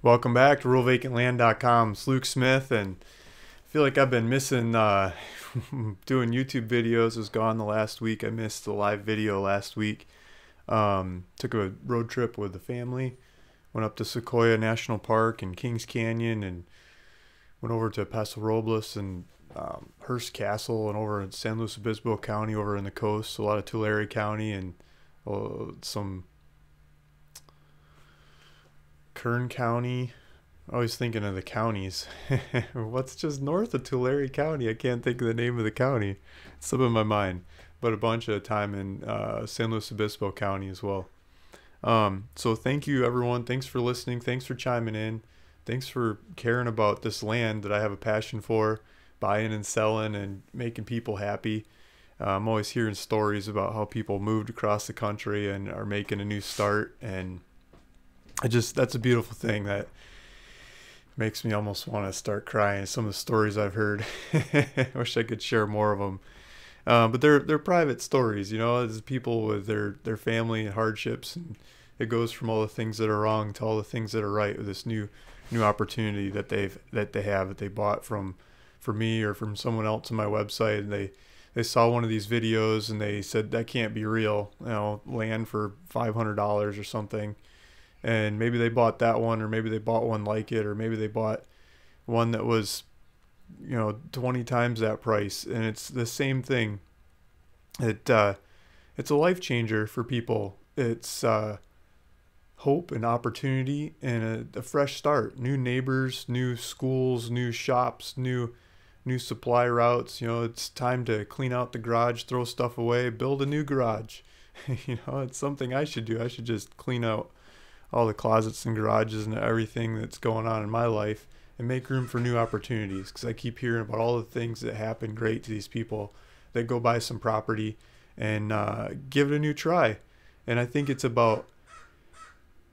Welcome back to RuralVacantLand.com. It's Luke Smith, and I feel like I've been missing doing YouTube videos. I was gone the last week. I missed the live video last week. Took a road trip with the family. Went up to Sequoia National Park and Kings Canyon, and went over to Paso Robles and Hearst Castle, and over in San Luis Obispo County, over in the coast. A lot of Tulare County and some Kern County. I was thinking of the counties. What's just north of Tulare County? I can't think of the name of the county. It's slipping my mind. But a bunch of time in San Luis Obispo County as well. So thank you, everyone. Thanks for listening. Thanks for chiming in. Thanks for caring about this land that I have a passion for, buying and selling and making people happy. I'm always hearing stories about how people moved across the country and are making a new start, and that's a beautiful thing that makes me almost want to start crying. Some of the stories I've heard. I wish I could share more of them. But they're private stories, you know. It's people with their family and hardships, and it goes from all the things that are wrong to all the things that are right with this new opportunity that they bought from me or from someone else on my website, and they saw one of these videos and they said that can't be real, you know, land for $500 or something. And maybe they bought that one, or maybe they bought one like it, or maybe they bought one that was, 20 times that price. And it's the same thing. It's a life changer for people. It's hope and opportunity and a fresh start. New neighbors, new schools, new shops, new supply routes. It's time to clean out the garage, throw stuff away, build a new garage. It's something I should do. I should just clean out all the closets and garages and everything that's going on in my life and make room for new opportunities, because I keep hearing about all the things that happen great to these people that go buy some property and give it a new try. And I think it's about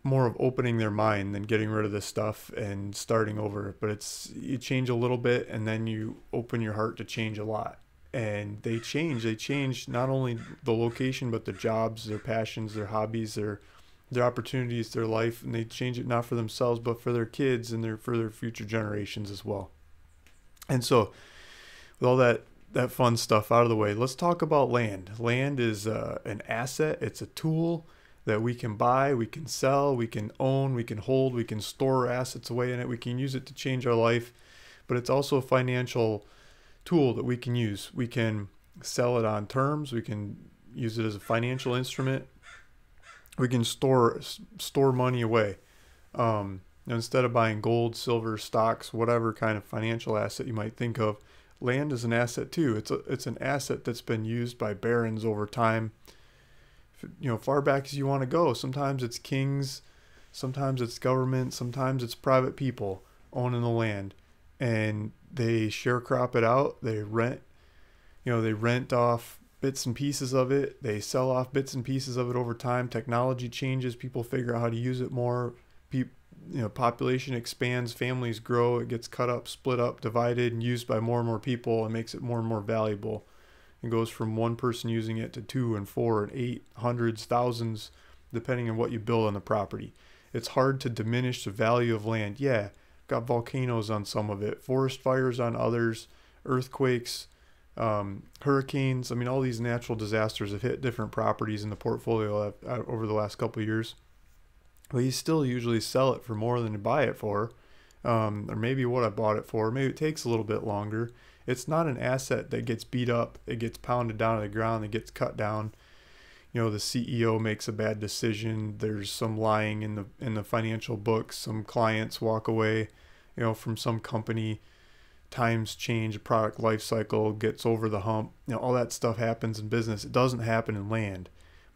more of opening their mind than getting rid of this stuff and starting over. But you change a little bit and then you open your heart to change a lot. And they change not only the location, but their jobs, their passions, their hobbies, their opportunities, their life, and they change it not for themselves but for their kids and for their future generations as well. And so, with all that fun stuff out of the way, let's talk about land. Land is an asset. It's a tool that we can buy, we can sell, we can own, we can hold, we can store assets away in it. We can use it to change our life, but it's also a financial tool that we can use. We can sell it on terms. We can use it as a financial instrument. We can store money away. Instead of buying gold, silver, stocks, whatever kind of financial asset you might think of, land is an asset too. It's an asset that's been used by barons over time. Far back as you want to go. Sometimes it's kings, sometimes it's government, sometimes it's private people owning the land, and they sharecrop it out. They rent off bits and pieces of it. They sell off bits and pieces of it over time. Technology changes. People figure out how to use it more. Population expands. Families grow. It gets cut up, split up, divided, and used by more and more people, and makes it more and more valuable. It goes from one person using it to 2 and 4 and 8, hundreds, thousands, depending on what you build on the property. It's hard to diminish the value of land. Yeah, got volcanoes on some of it, forest fires on others, earthquakes, hurricanes. I mean, all these natural disasters have hit different properties in the portfolio over the last couple of years. But you still usually sell it for more than you buy it for, or maybe what I bought it for. Maybe it takes a little bit longer. It's not an asset that gets beat up. It gets pounded down to the ground. It gets cut down. The CEO makes a bad decision. There's some lying in the financial books. Some clients walk away, from some company. Times change, product life cycle gets over the hump. All that stuff happens in business. It doesn't happen in land.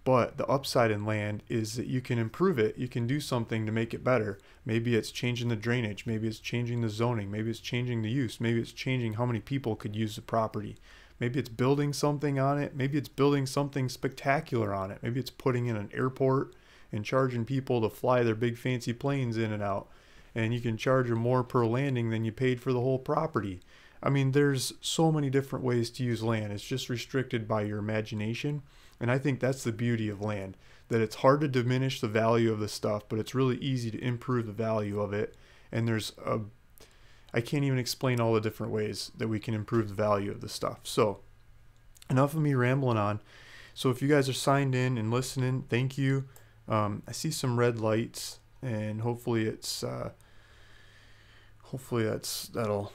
But the upside in land is that you can improve it. You can do something to make it better. Maybe it's changing the drainage. Maybe it's changing the zoning. Maybe it's changing the use. Maybe it's changing how many people could use the property. Maybe it's building something on it. Maybe it's building something spectacular on it. Maybe it's putting in an airport and charging people to fly their big fancy planes in and out. And you can charge them more per landing than you paid for the whole property. I mean, there's so many different ways to use land. It's just restricted by your imagination. And I think that's the beauty of land. that it's hard to diminish the value of the stuff, but it's really easy to improve the value of it. And I can't even explain all the different ways that we can improve the value of the stuff. So enough of me rambling on. So if you guys are signed in and listening, thank you. I see some red lights, and hopefully that'll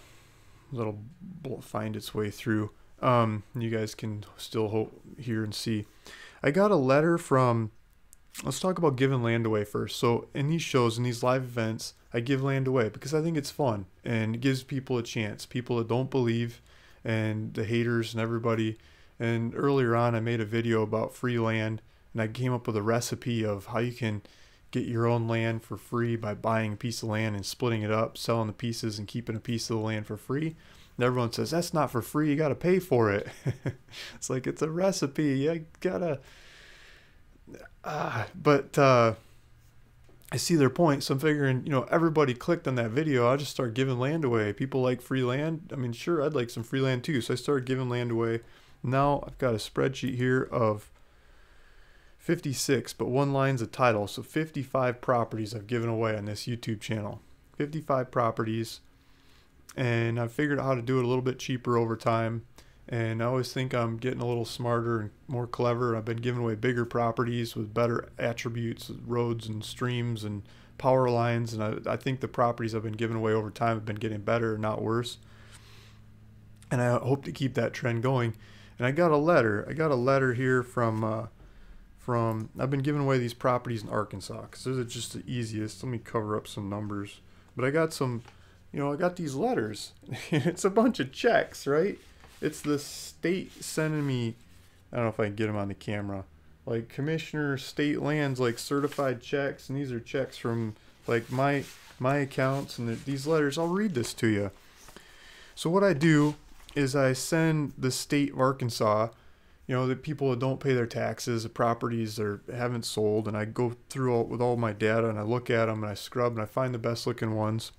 find its way through. You guys can still hear and see. I got a letter from, let's talk about giving land away first. So in these shows, in these live events, I give land away because I think it's fun and it gives people a chance. People that don't believe, and the haters and everybody. And earlier on, I made a video about free land, and I came up with a recipe of how you can get your own land for free by buying a piece of land and splitting it up, selling the pieces and keeping a piece of the land for free. And everyone says, that's not for free, you got to pay for it. It's like, it's a recipe, you gotta... But I see their point, so I'm figuring, everybody clicked on that video, I'll just start giving land away. People like free land. I mean, sure, I'd like some free land too, so I started giving land away. Now I've got a spreadsheet here of 56, but one line's a title, so 55 properties I've given away on this YouTube channel. 55 properties, and I figured out how to do it a little bit cheaper over time. And I always think I'm getting a little smarter and more clever. I've been giving away bigger properties with better attributes, roads and streams and power lines, and I think the properties I've been giving away over time have been getting better, not worse. And I hope to keep that trend going. And I got a letter here from I've been giving away these properties in Arkansas because those are just the easiest. Let me cover up some numbers. But I got some, I got these letters. It's a bunch of checks, right? It's the state sending me, I don't know if I can get them on the camera, like Commissioner State Lands, like certified checks. And these are checks from like my accounts, and these letters, I'll read this to you. So what I do is I send the state of Arkansas, the people that don't pay their taxes, the properties that haven't sold, and I go through with all my data, and I look at them, and I scrub, and I find the best looking ones.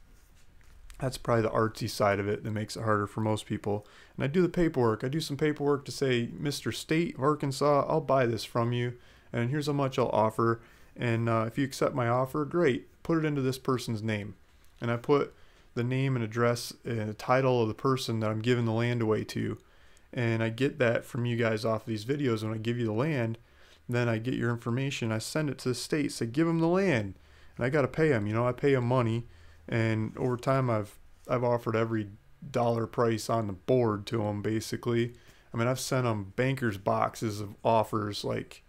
That's probably the artsy side of it that makes it harder for most people. And I do the paperwork. I do some paperwork to say, Mr. State of Arkansas, I'll buy this from you, and here's how much I'll offer. And if you accept my offer, great. Put it into this person's name. And I put the name and address and the title of the person that I'm giving the land away to. And I get that from you guys off of these videos. When I give you the land, then I get your information. I send it to the state, say, give them the land. And I got to pay them. I pay them money. And over time, I've offered every dollar price on the board to them, basically. I mean, I've sent them bankers boxes of offers, like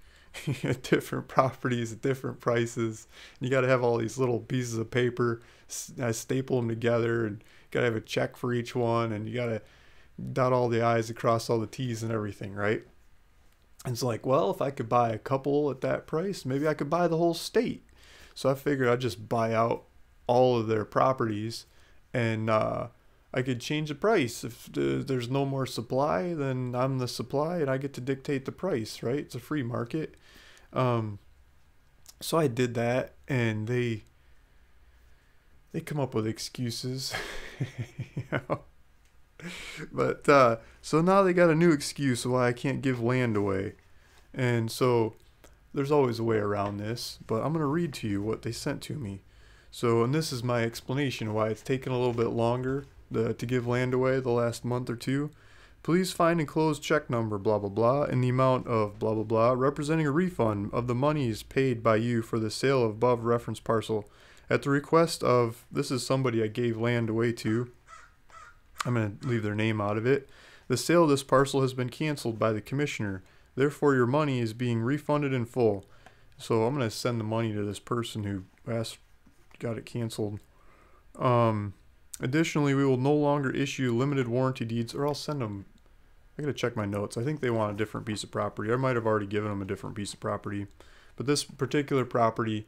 different properties at different prices. And you got to have all these little pieces of paper. I staple them together, and got to have a check for each one, and you got to dot all the I's, across all the T's and everything, right? And it's like, well, if I could buy a couple at that price, maybe I could buy the whole state. So I figured I'd just buy out all of their properties, and I could change the price. If there's no more supply, then I'm the supply and I get to dictate the price, right? It's a free market. So I did that, and they come up with excuses. But so now they got a new excuse why I can't give land away. And so there's always a way around this, but I'm going to read to you what they sent to me. So, and this is my explanation why it's taken a little bit longer to give land away the last month or two. Please find enclosed check number, blah, blah, blah, in the amount of blah, blah, blah, representing a refund of the monies paid by you for the sale of above reference parcel. At the request of, this is somebody I gave land away to. I'm going to leave their name out of it. The sale of this parcel has been canceled by the commissioner. Therefore, your money is being refunded in full. So I'm going to send the money to this person who got it canceled. Additionally, we will no longer issue limited warranty deeds, or I'll send them. I got to check my notes. I think they want a different piece of property. I might have already given them a different piece of property. But this particular property,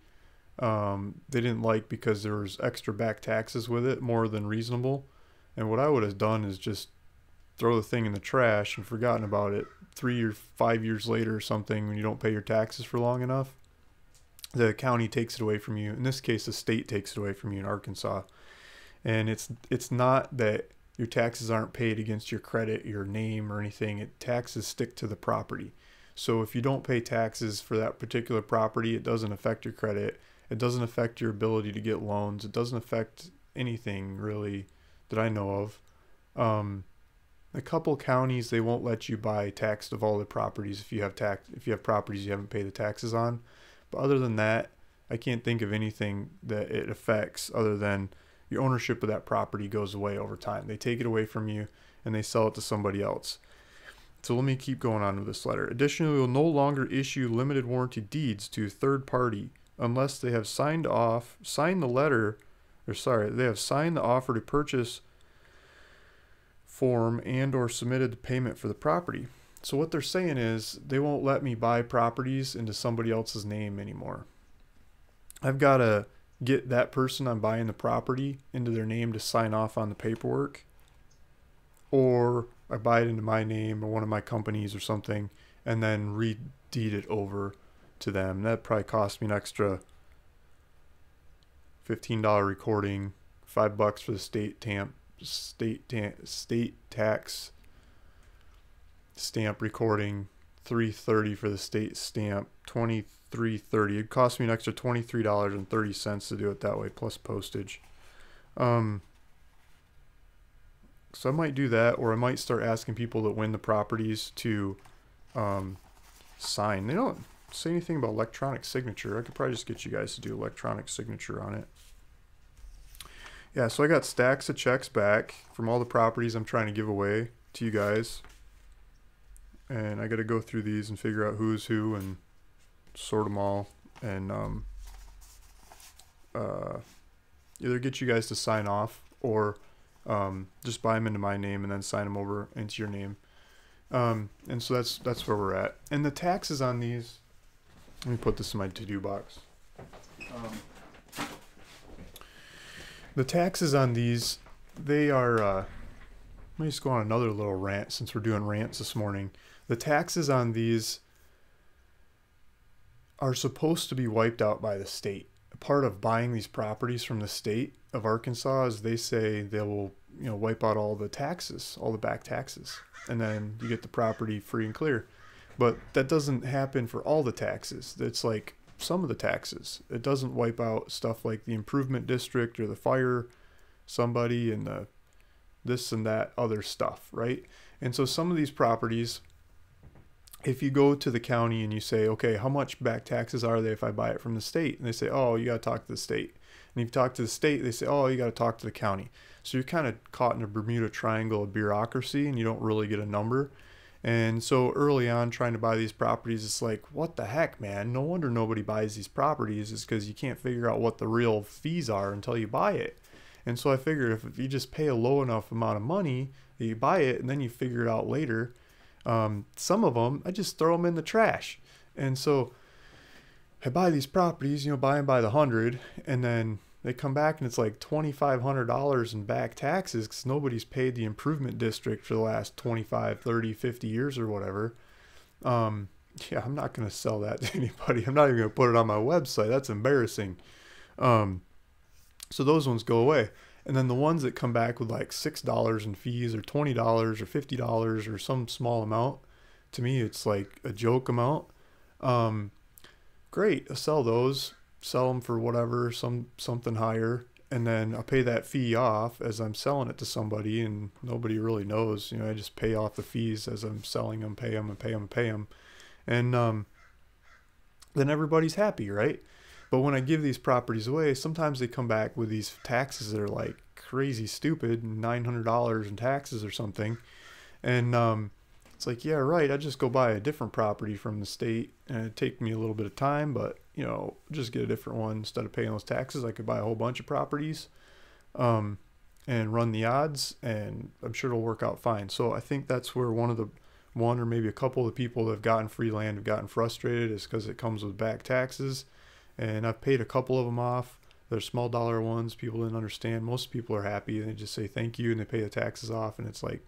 they didn't like because there was extra back taxes with it, more than reasonable. And what I would have done is just throw the thing in the trash and forgotten about it 3 or 5 years later or something when you don't pay your taxes for long enough. The county takes it away from you. In this case, the state takes it away from you in Arkansas. And it's not that your taxes aren't paid against your credit, your name, or anything. Taxes stick to the property. So if you don't pay taxes for that particular property, it doesn't affect your credit. It doesn't affect your ability to get loans. It doesn't affect anything really that I know of. A couple counties, they won't let you buy taxed of all the properties if you have properties you haven't paid the taxes on. But other than that, I can't think of anything that it affects other than your ownership of that property goes away over time. They take it away from you and they sell it to somebody else. So let me keep going on with this letter. Additionally, we will no longer issue limited warranty deeds to a third party unless they have signed the offer to purchase form and or submitted the payment for the property. So what they're saying is they won't let me buy properties into somebody else's name anymore. I've got to get that person I'm buying the property into their name to sign off on the paperwork, or I buy it into my name or one of my companies or something and then re-deed it over to them. That probably cost me an extra $15 recording, $5 for the state tax stamp recording, $3.30 for the state stamp, $23.30. It cost me an extra $23.30 to do it that way, plus postage. So I might do that, or I might start asking people that win the properties to sign. They don't say anything about electronic signature. I could probably just get you guys to do electronic signature on it. Yeah, so I got stacks of checks back from all the properties I'm trying to give away to you guys. And I got to go through these and figure out who's who and sort them all. And either get you guys to sign off or just buy them into my name and then sign them over into your name. And so that's where we're at. And the taxes on these, let me put this in my to-do box. The taxes on these, they are, let me just go on another little rant since we're doing rants this morning. The taxes on these are supposed to be wiped out by the state. Part of buying these properties from the state of Arkansas is they say they will, wipe out all the taxes, all the back taxes, and then you get the property free and clear. But that doesn't happen for all the taxes. It's like some of the taxes. It doesn't wipe out stuff like the improvement district or the fire somebody and the this and that other stuff, right? And so some of these properties, if you go to the county and you say, okay, how much back taxes are they if I buy it from the state? And they say, oh, you got to talk to the state. And if you talk to the state, they say, oh, you got to talk to the county. So you're kind of caught in a Bermuda Triangle of bureaucracy and you don't really get a number. And so early on trying to buy these properties, it's like, what the heck, man? No wonder nobody buys these properties, is because you can't figure out what the real fees are until you buy it. And so I figured if you just pay a low enough amount of money, that you buy it and then you figure it out later. Some of them, I just throw them in the trash. And so I buy these properties, buy them by the 100, and then they come back and it's like $2,500 in back taxes because nobody's paid the improvement district for the last 25, 30, 50 years or whatever. Yeah, I'm not going to sell that to anybody. I'm not even going to put it on my website. That's embarrassing. So those ones go away. And then the ones that come back with like $6 in fees or $20 or $50 or some small amount, to me it's like a joke amount. Great, I'll sell those, sell them for whatever, something higher, and then I'll pay that fee off as I'm selling it to somebody, and nobody really knows. I just pay off the fees as I'm selling them, pay them, and pay them, and pay them, and then everybody's happy, right? But when I give these properties away, sometimes they come back with these taxes that are like crazy stupid, $900 in taxes or something. And it's like, yeah, right, I'd just go buy a different property from the state and it'd take me a little bit of time, but, just get a different one. Instead of paying those taxes, I could buy a whole bunch of properties and run the odds, and I'm sure it'll work out fine. So I think that's where one or maybe a couple of the people that have gotten free land have gotten frustrated, is because it comes with back taxes. And I've paid a couple of them off. They're small dollar ones. People didn't understand. Most people are happy and they just say thank you and they pay the taxes off, and it's like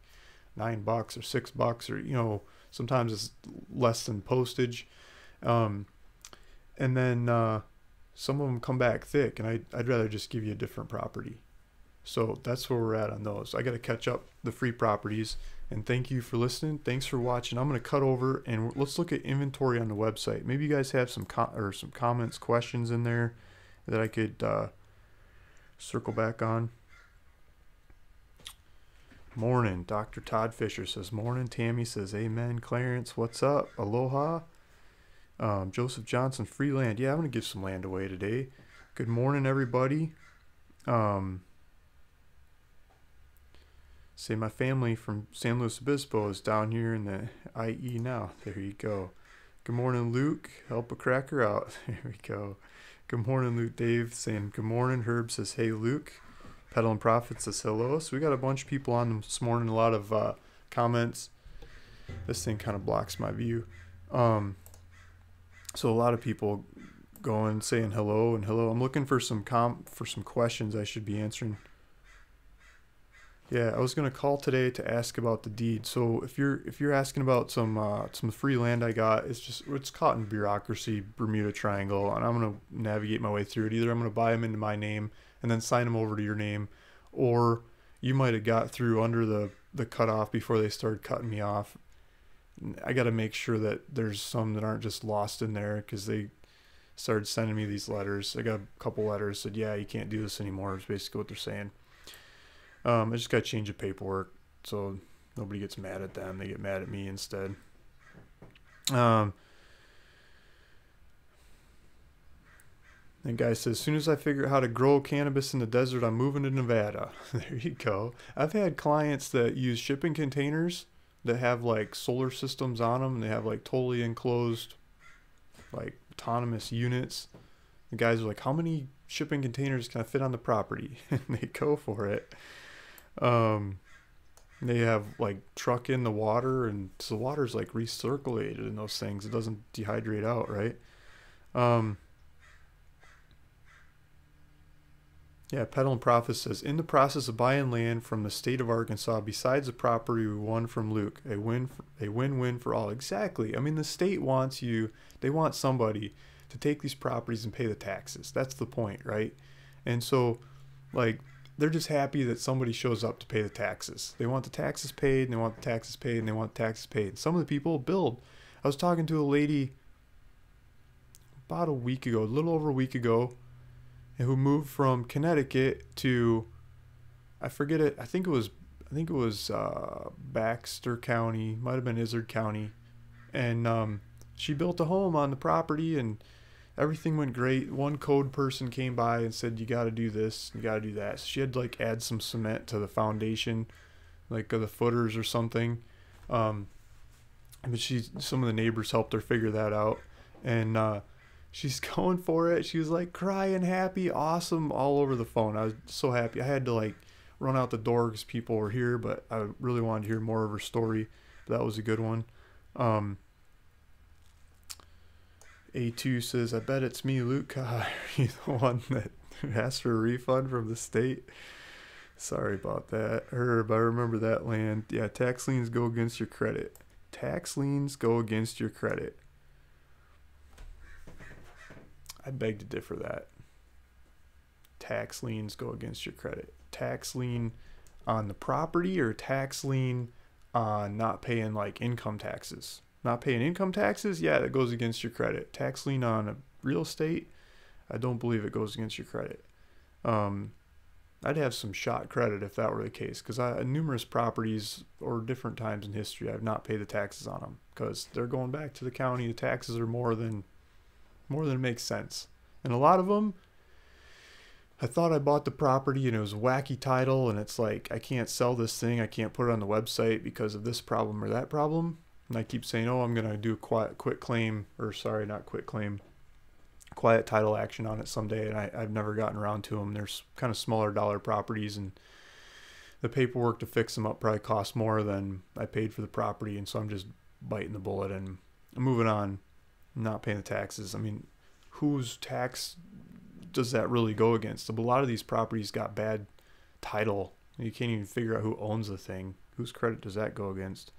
$9 or $6 or sometimes it's less than postage. And then some of them come back thick, and I'd rather just give you a different property. So that's where we're at on those. I got to catch up the free properties. And thank you for listening. Thanks for watching. I'm going to cut over and let's look at inventory on the website. Maybe you guys have some some comments, questions in there that I could circle back on. Morning. Dr. Todd Fisher says morning. Tammy says amen. Clarence, what's up? Aloha. Joseph Johnson, free land. Yeah, I'm going to give some land away today. Good morning, everybody. Say my family from San Luis Obispo is down here in the IE now. There you go. Good morning, Luke. Help a cracker out. There we go. Good morning, Luke. Dave saying good morning. Herb says hey, Luke. Peddling Prophet says hello. So we got a bunch of people on this morning. A lot of comments. This thing kind of blocks my view. So a lot of people going saying hello and hello. I'm looking for some questions I should be answering. Yeah, I was gonna call today to ask about the deed. So if you're asking about some free land I got, it's caught in bureaucracy, Bermuda Triangle, and I'm gonna navigate my way through it. Either I'm gonna buy them into my name and then sign them over to your name, or you might have got through under the cutoff before they started cutting me off. I got to make sure that there's some that aren't just lost in there because they started sending me these letters. I got a couple letters said, yeah, you can't do this anymore. Is basically what they're saying. I just got to change the paperwork so nobody gets mad at them. They get mad at me instead. And guy says, as soon as I figure out how to grow cannabis in the desert, I'm moving to Nevada. There you go. I've had clients that use shipping containers that have like solar systems on them, and they have like totally enclosed, like autonomous units. The guys are like, how many shipping containers can I fit on the property? And they go for it. They have like truck in the water, and so the water's like recirculated in those things. It doesn't dehydrate out, right? Yeah, Peddling Prophet says, in the process of buying land from the state of Arkansas, besides the property we won from Luke, a win-win for all. Exactly. I mean, the state wants they want somebody to take these properties and pay the taxes. That's the point, right? And so, like, they're just happy that somebody shows up to pay the taxes. They want the taxes paid, and they want the taxes paid, and they want the taxes paid. Some of the people build. I was talking to a lady about a week ago, a little over a week ago, who moved from Connecticut to, I forget it. I think it was Baxter County, might have been Izard County, and she built a home on the property, and everything went great. One code person came by and said, you got to do this, you got to do that. So she had to like add some cement to the foundation, like the footers or something. But some of the neighbors helped her figure that out, and she's going for it. She was like crying, happy, awesome, all over the phone. I was so happy. I had to like run out the door because people were here, but I really wanted to hear more of her story. But that was a good one. A2 says, I bet it's me, Luke. Are you the one that asked for a refund from the state? Sorry about that. Herb, I remember that land. Yeah, tax liens go against your credit. Tax liens go against your credit. I beg to differ that. Tax liens go against your credit. Tax lien on the property or tax lien on not paying like income taxes? Not paying income taxes? Yeah, that goes against your credit. Tax lien on a real estate? I don't believe it goes against your credit. I'd have some shot credit if that were the case, because numerous properties or different times in history I've not paid the taxes on them because they're going back to the county. The taxes are more than makes sense. And a lot of them, I thought I bought the property and it was a wacky title, and it's like, I can't sell this thing, I can't put it on the website because of this problem or that problem. And I keep saying, oh, I'm going to do a quiet title action on it someday, and I've never gotten around to them. There's kind of smaller dollar properties, and the paperwork to fix them up probably costs more than I paid for the property, and so I'm just biting the bullet and moving on, not paying the taxes. I mean, whose tax does that really go against? A lot of these properties got bad title. You can't even figure out who owns the thing. Whose credit does that go against?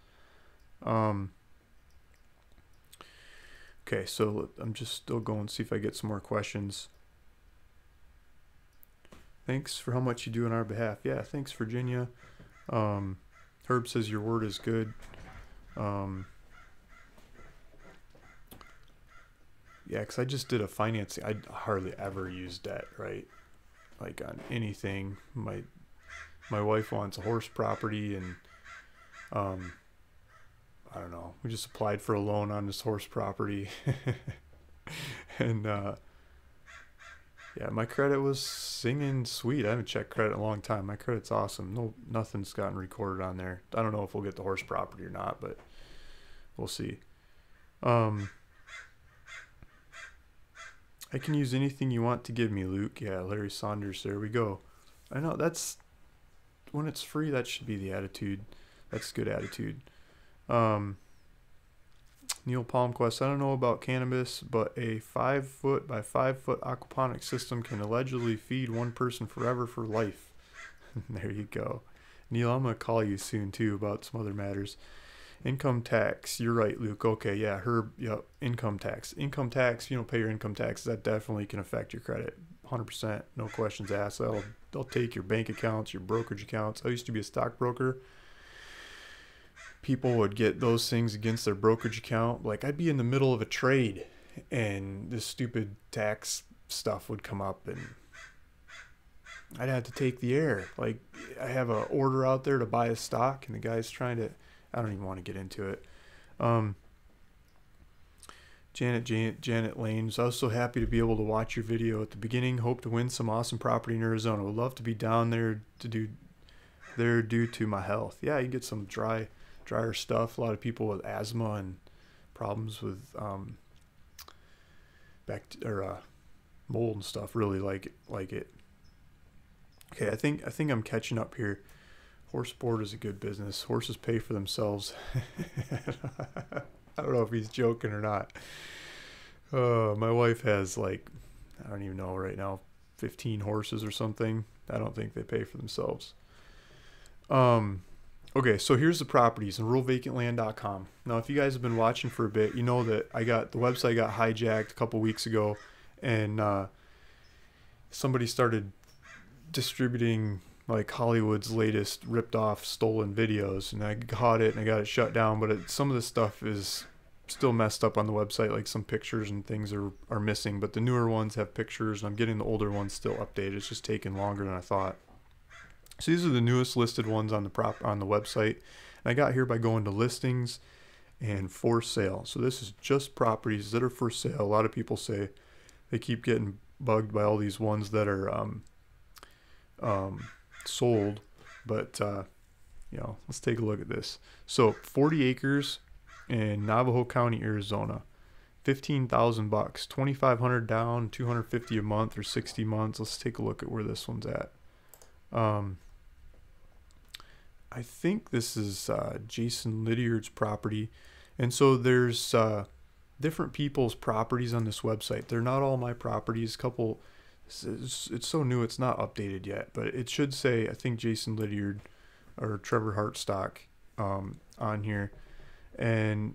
Okay, so I'm just still going to see if I get some more questions. Thanks for how much you do on our behalf. Yeah, thanks, Virginia. Herb says your word is good. Yeah, because I just did a financing. I hardly ever use debt, right? Like on anything. My wife wants a horse property, and I don't know. We just applied for a loan on this horse property, and yeah, my credit was singing sweet. I haven't checked credit in a long time. My credit's awesome. No, nothing's gotten recorded on there. I don't know if we'll get the horse property or not, but we'll see. I can use anything you want to give me, Luke. Yeah, Larry Saunders. There we go. I know, that's when it's free. That should be the attitude. That's good attitude. Neil Palmquist. I don't know about cannabis, but a 5-foot by 5-foot aquaponic system can allegedly feed one person forever for life. There you go. Neil, I'm gonna call you soon too about some other matters. Income tax. You're right, Luke. Okay, yeah, Herb. Yep. Income tax. Income tax. You don't pay your income tax. That definitely can affect your credit. 100%. No questions asked. They'll take your bank accounts, your brokerage accounts. I used to be a stockbroker. People would get those things against their brokerage account. Like, I'd be in the middle of a trade, and this stupid tax stuff would come up, and I'd have to take the air. Like, I have an order out there to buy a stock, and the guy's trying to. I don't even want to get into it. Janet Lane. I was so happy to be able to watch your video at the beginning. Hope to win some awesome property in Arizona. Would love to be down there due to my health. Yeah, you get some drier stuff. A lot of people with asthma and problems with mold and stuff really like it. Okay, I think I'm catching up here. Horse sport is a good business. Horses pay for themselves. I don't know if he's joking or not. My wife has, like, I don't even know right now, 15 horses or something. I don't think they pay for themselves. Okay, so here's the properties on ruralvacantland.com. Now, if you guys have been watching for a bit, you know that the website got hijacked a couple weeks ago, and somebody started distributing like Hollywood's latest ripped off stolen videos, and I caught it and I got it shut down, but some of the stuff is still messed up on the website. Like, some pictures and things are missing, but the newer ones have pictures, and I'm getting the older ones still updated. It's just taking longer than I thought. So these are the newest listed ones on the website, and I got here by going to listings and for sale. So this is just properties that are for sale. A lot of people say they keep getting bugged by all these ones that are sold, but let's take a look at this. So 40 acres in Navajo County, Arizona, $15,000, $2,500 down, $250 a month or 60 months. Let's take a look at where this one's at. I think this is Jason Lydiard's property, and so there's different people's properties on this website. They're not all my properties. It's so new, it's not updated yet, but it should say, I think, Jason Lydiard or Trevor Hartstock on here, and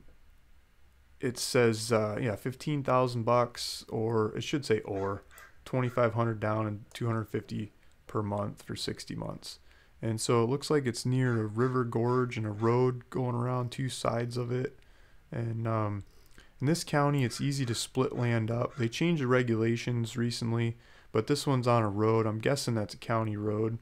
it says $15,000, or it should say or $2,500 down and $250 per month for 60 months. And so it looks like it's near a river gorge and a road going around two sides of it. And in this county, it's easy to split land up. They changed the regulations recently, but this one's on a road. I'm guessing that's a county road.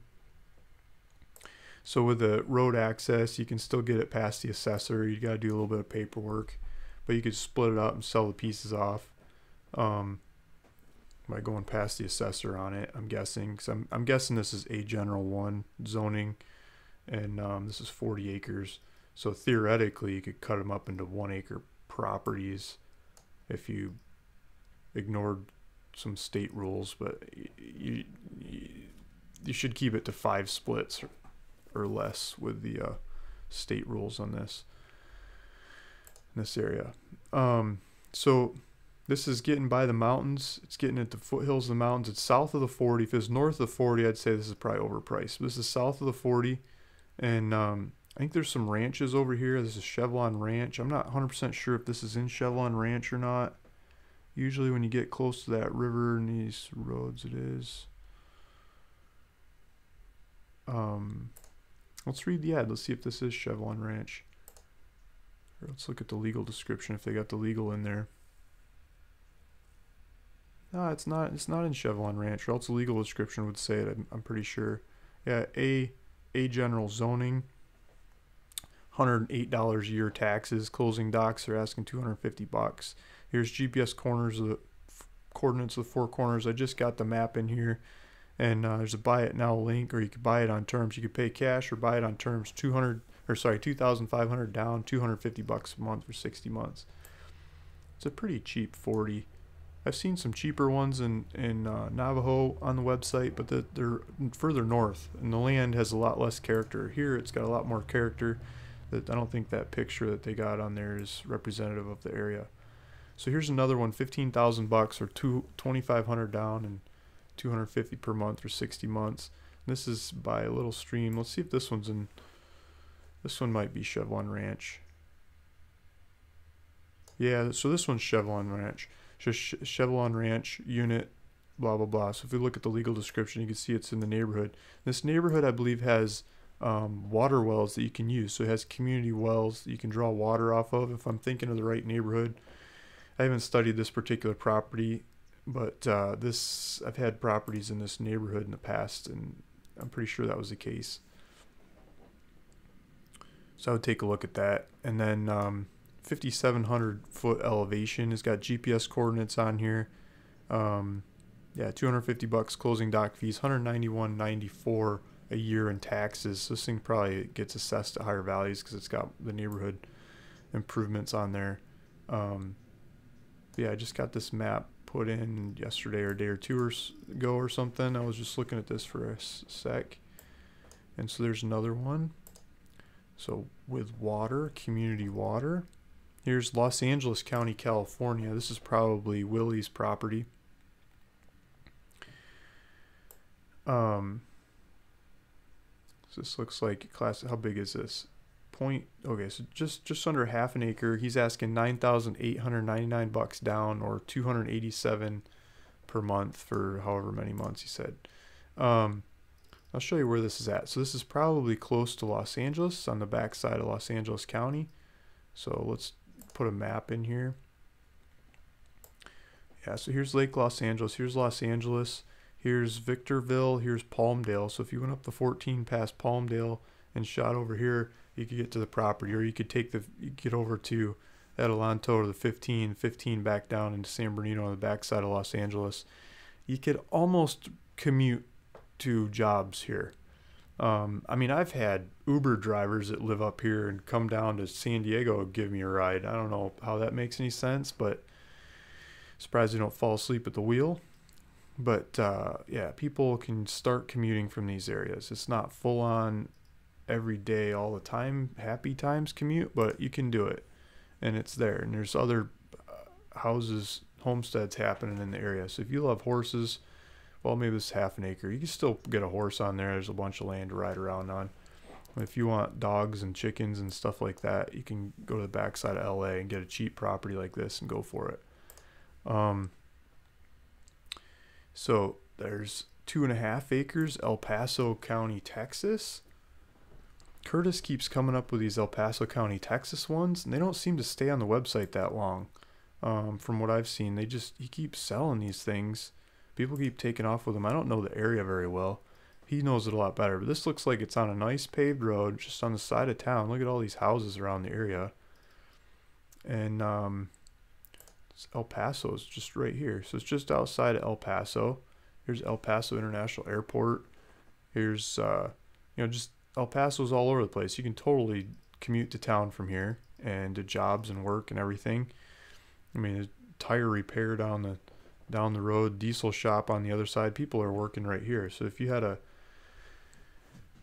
So with the road access, you can still get it past the assessor. You got to do a little bit of paperwork, but you could split it up and sell the pieces off by going past the assessor on it, I'm guessing. Cause I'm guessing this is a general 1 zoning, and this is 40 acres. So theoretically, you could cut them up into 1-acre properties if you ignored some state rules, but you should keep it to 5 splits or less with the state rules on this in this area. So this is getting by the mountains. It's getting at the foothills of the mountains. It's south of the 40. If it's north of the 40, I'd say this is probably overpriced. But this is south of the 40, and I think there's some ranches over here. This is Chevelon Ranch. I'm not 100% sure if this is in Chevelon Ranch or not. Usually when you get close to that river and these roads, it is. Let's read the ad. Let's see if this is Chevron Ranch. Or let's look at the legal description if they got the legal in there. No, it's not. It's not in Chevron Ranch, or else the legal description would say it. I'm pretty sure. Yeah, A general zoning. $108 a year taxes. Closing docs are asking $250. Here's GPS corners of the coordinates of the four corners. I just got the map in here, and there's a buy it now link, or you could buy it on terms. You could pay cash or buy it on terms. 2,500 down, $250 a month for 60 months. It's a pretty cheap 40. I've seen some cheaper ones in Navajo on the website, but they're further north, and the land has a lot less character. Here, it's got a lot more character. That I don't think that picture that they got on there is representative of the area. So here's another one, $15,000 or 2,500 down and $250 per month for 60 months. This is by a little stream. Let's see if this one's in. This one might be Chevron Ranch. Yeah, so this one's Chevron Ranch. Just Chevron Ranch unit, blah blah blah. So if we look at the legal description, you can see it's in the neighborhood. This neighborhood, I believe, has water wells that you can use. So it has community wells that you can draw water off of. If I'm thinking of the right neighborhood, I haven't studied this particular property, but I've had properties in this neighborhood in the past, and I'm pretty sure that was the case. So I would take a look at that. And then 5,700 foot elevation has got GPS coordinates on here. Yeah, $250 closing dock fees, $191.94 a year in taxes. So this thing probably gets assessed at higher values because it's got the neighborhood improvements on there. Yeah, I just got this map put in yesterday or a day or two ago or something. I was just looking at this for a sec. And so there's another one. So with water, community water. Here's Los Angeles County, California. This is probably Willie's property. So this looks like class. How big is this? Okay, so just under half an acre. He's asking $9,899 down, or $287 per month for however many months he said. I'll show you where this is at. So this is probably close to Los Angeles, on the backside of Los Angeles County. So let's put a map in here. Yeah, so here's Lake Los Angeles. Here's Los Angeles. Here's Victorville. Here's Palmdale. So if you went up the 14 past Palmdale and shot over here, you could get to the property, or you could get over to Adelanto or the 15 back down into San Bernardino on the backside of Los Angeles. You could almost commute to jobs here. I mean, I've had Uber drivers that live up here and come down to San Diego and give me a ride. I don't know how that makes any sense, but surprised they don't fall asleep at the wheel. But yeah, people can start commuting from these areas. It's not full on every day, all the time, happy times commute, but you can do it, and it's there. And there's other houses, homesteads happening in the area. So if you love horses, well, maybe it's half an acre. You can still get a horse on there. There's a bunch of land to ride around on. If you want dogs and chickens and stuff like that, you can go to the backside of LA and get a cheap property like this and go for it. So there's 2.5 acres, El Paso County, Texas. Curtis keeps coming up with these El Paso County, Texas ones, and they don't seem to stay on the website that long. From what I've seen, he keeps selling these things. People keep taking off with them. I don't know the area very well. He knows it a lot better. But this looks like it's on a nice paved road just on the side of town. Look at all these houses around the area. And El Paso is just right here. So it's just outside of El Paso. Here's El Paso International Airport. Here's, just El Paso's all over the place. You can totally commute to town from here and to jobs and work and everything. I mean, there's tire repair down the road, diesel shop on the other side. People are working right here. So if you had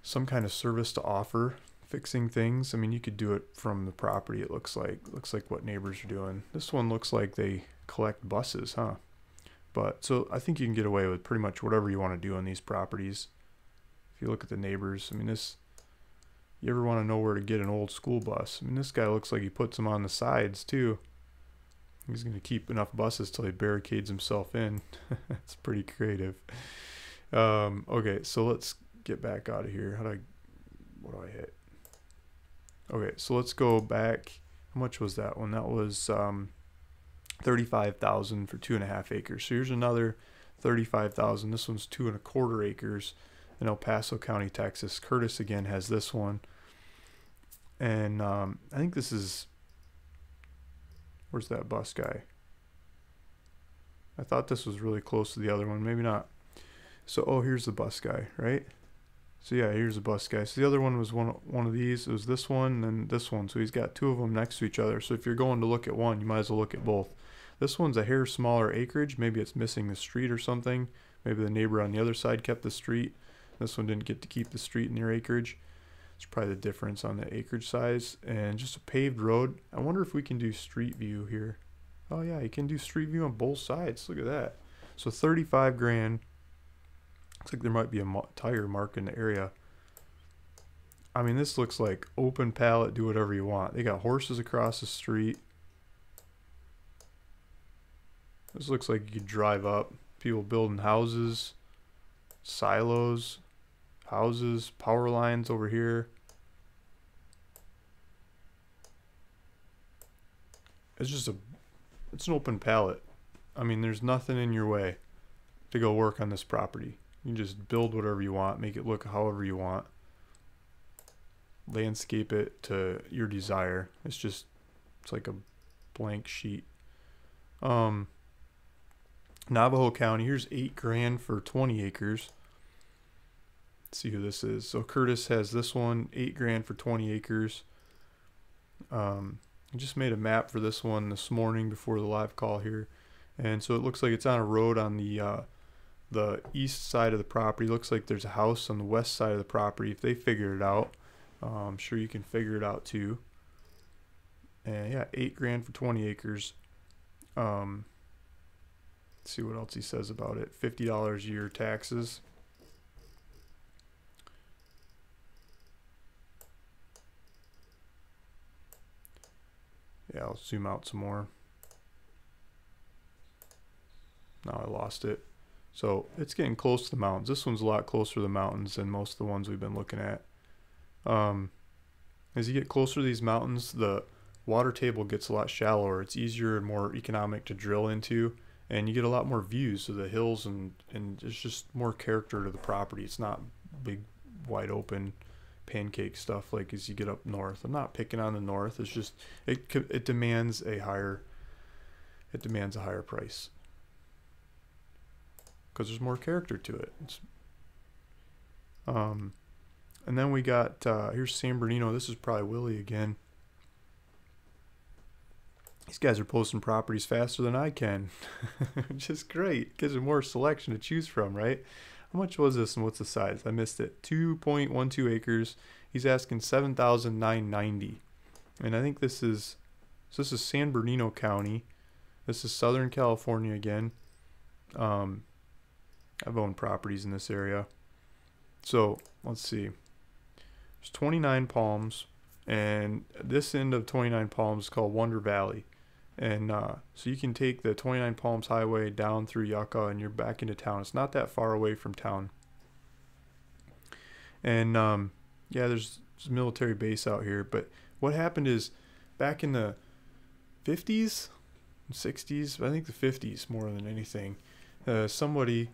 some kind of service to offer, fixing things, I mean, you could do it from the property. It looks like what neighbors are doing. This one looks like they collect buses, huh? But so I think you can get away with pretty much whatever you want to do on these properties. If you look at the neighbors, I mean, you ever want to know where to get an old school bus? I mean, this guy looks like he puts them on the sides too. He's going to keep enough buses till he barricades himself in. It's pretty creative. Okay, so let's get back out of here? What do I hit? Okay, so let's go back. How much was that one? That was 35,000 for 2.5 acres. So here's another 35,000. This one's 2.25 acres in El Paso County, Texas. Curtis again has this one, and I think this is. Where's that bus guy? I thought this was really close to the other one. Maybe not. So, oh, here's the bus guy, right? So yeah, here's the bus guy. So the other one was one of these. It was this one and then this one. So he's got two of them next to each other. So if you're going to look at one, you might as well look at both. This one's a hair smaller acreage. Maybe it's missing the street or something. Maybe the neighbor on the other side kept the street. This one didn't get to keep the street in their acreage. It's probably the difference on the acreage size. And just a paved road. I wonder if we can do street view here. Oh yeah, you can do street view on both sides. Look at that. So 35 grand. Looks like there might be a tire mark in the area. I mean, this looks like open pallet, do whatever you want. They got horses across the street. This looks like you could drive up. People building houses, silos, houses, power lines over here. It's an open pallet. I mean, there's nothing in your way to go work on this property. You can just build whatever you want, make it look however you want, landscape it to your desire. It's like a blank sheet. Navajo County, here's 8 grand for 20 acres. Let's see who this is. So Curtis has this one, 8 grand for 20 acres. I just made a map for this one this morning before the live call here. And so it looks like it's on a road on the east side of the property. Looks like there's a house on the west side of the property. If they figure it out, I'm sure you can figure it out too. And yeah, 8 grand for 20 acres. Let's see what else he says about it. $50 a year taxes. Yeah, I'll zoom out some more. Now I lost it. So it's getting close to the mountains. This one's a lot closer to the mountains than most of the ones we've been looking at. As you get closer to these mountains, the water table gets a lot shallower. It's easier and more economic to drill into, and you get a lot more views of the hills, and there's just more character to the property. It's not big, wide open pancake stuff like as you get up north. I'm not picking on the north. It's just it demands a higher price because there's more character to it. And then we got here's San Bernardino. This is probably Willie again. These guys are posting properties faster than I can, which is great. Gives them more selection to choose from, right? How much was this and what's the size? I missed it. 2.12 acres. He's asking $7,990, and I think this is San Bernardino County. This is Southern California again. I've owned properties in this area. So let's see. There's 29 Palms, and this end of 29 Palms is called Wonder Valley. And so you can take the 29 Palms Highway down through Yucca and you're back into town. It's not that far away from town. And yeah, there's a military base out here. But what happened is back in the 50s, 60s, I think the 50s more than anything, somebody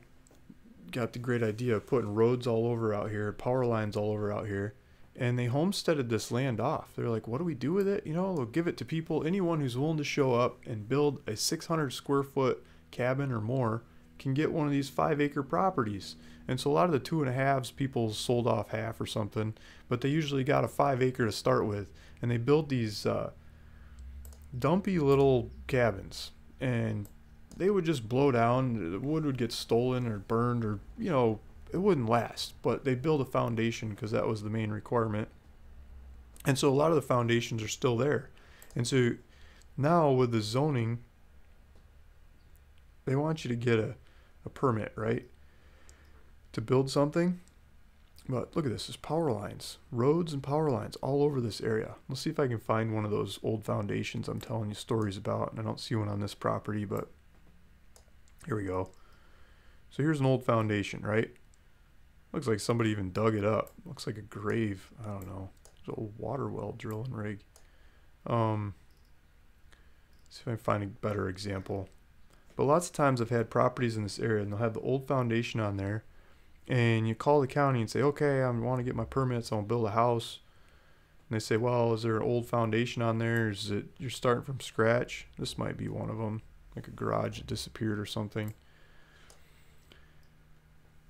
got the great idea of putting roads all over out here, power lines all over out here. And they homesteaded this land off. They're like, what do we do with it? You know, we'll give it to people. Anyone who's willing to show up and build a 600 square foot cabin or more can get one of these 5-acre properties. And so a lot of the 2.5s, people sold off half or something, but they usually got a 5-acre to start with. And they built these dumpy little cabins. And they would just blow down. The wood would get stolen or burned, or, you know, it wouldn't last. But they built a foundation because that was the main requirement. And so a lot of the foundations are still there. And so now with the zoning, they want you to get a permit, right, to build something. But look at this. There's power lines, roads and power lines all over this area. Let's see if I can find one of those old foundations I'm telling you stories about. And I don't see one on this property, but here we go. So here's an old foundation, right? Looks like somebody even dug it up. Looks like a grave. I don't know. There's a water well drilling rig. See if I can find a better example. But lots of times I've had properties in this area and they'll have the old foundation on there. And you call the county and say, okay, I want to get my permits. I want to build a house. And they say, well, is there an old foundation on there? Is it you're starting from scratch? This might be one of them, like a garage that disappeared or something.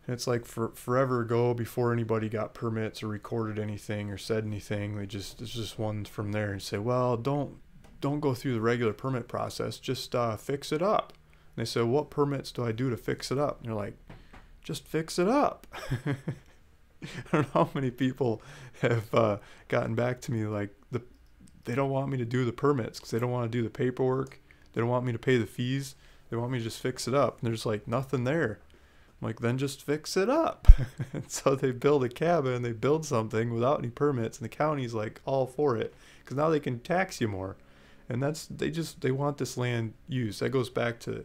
And it's like forever ago, before anybody got permits or recorded anything or said anything. It's just one from there and say, well, don't go through the regular permit process. Just fix it up. And they say, what permits do I do to fix it up? And you're like, just fix it up. I don't know how many people have gotten back to me like they don't want me to do the permits because they don't want to do the paperwork. They don't want me to pay the fees. They want me to just fix it up. And there's like nothing there. I'm like, then just fix it up. And so they build a cabin and they build something without any permits. And the county's like all for it because now they can tax you more. And they want this land used. That goes back to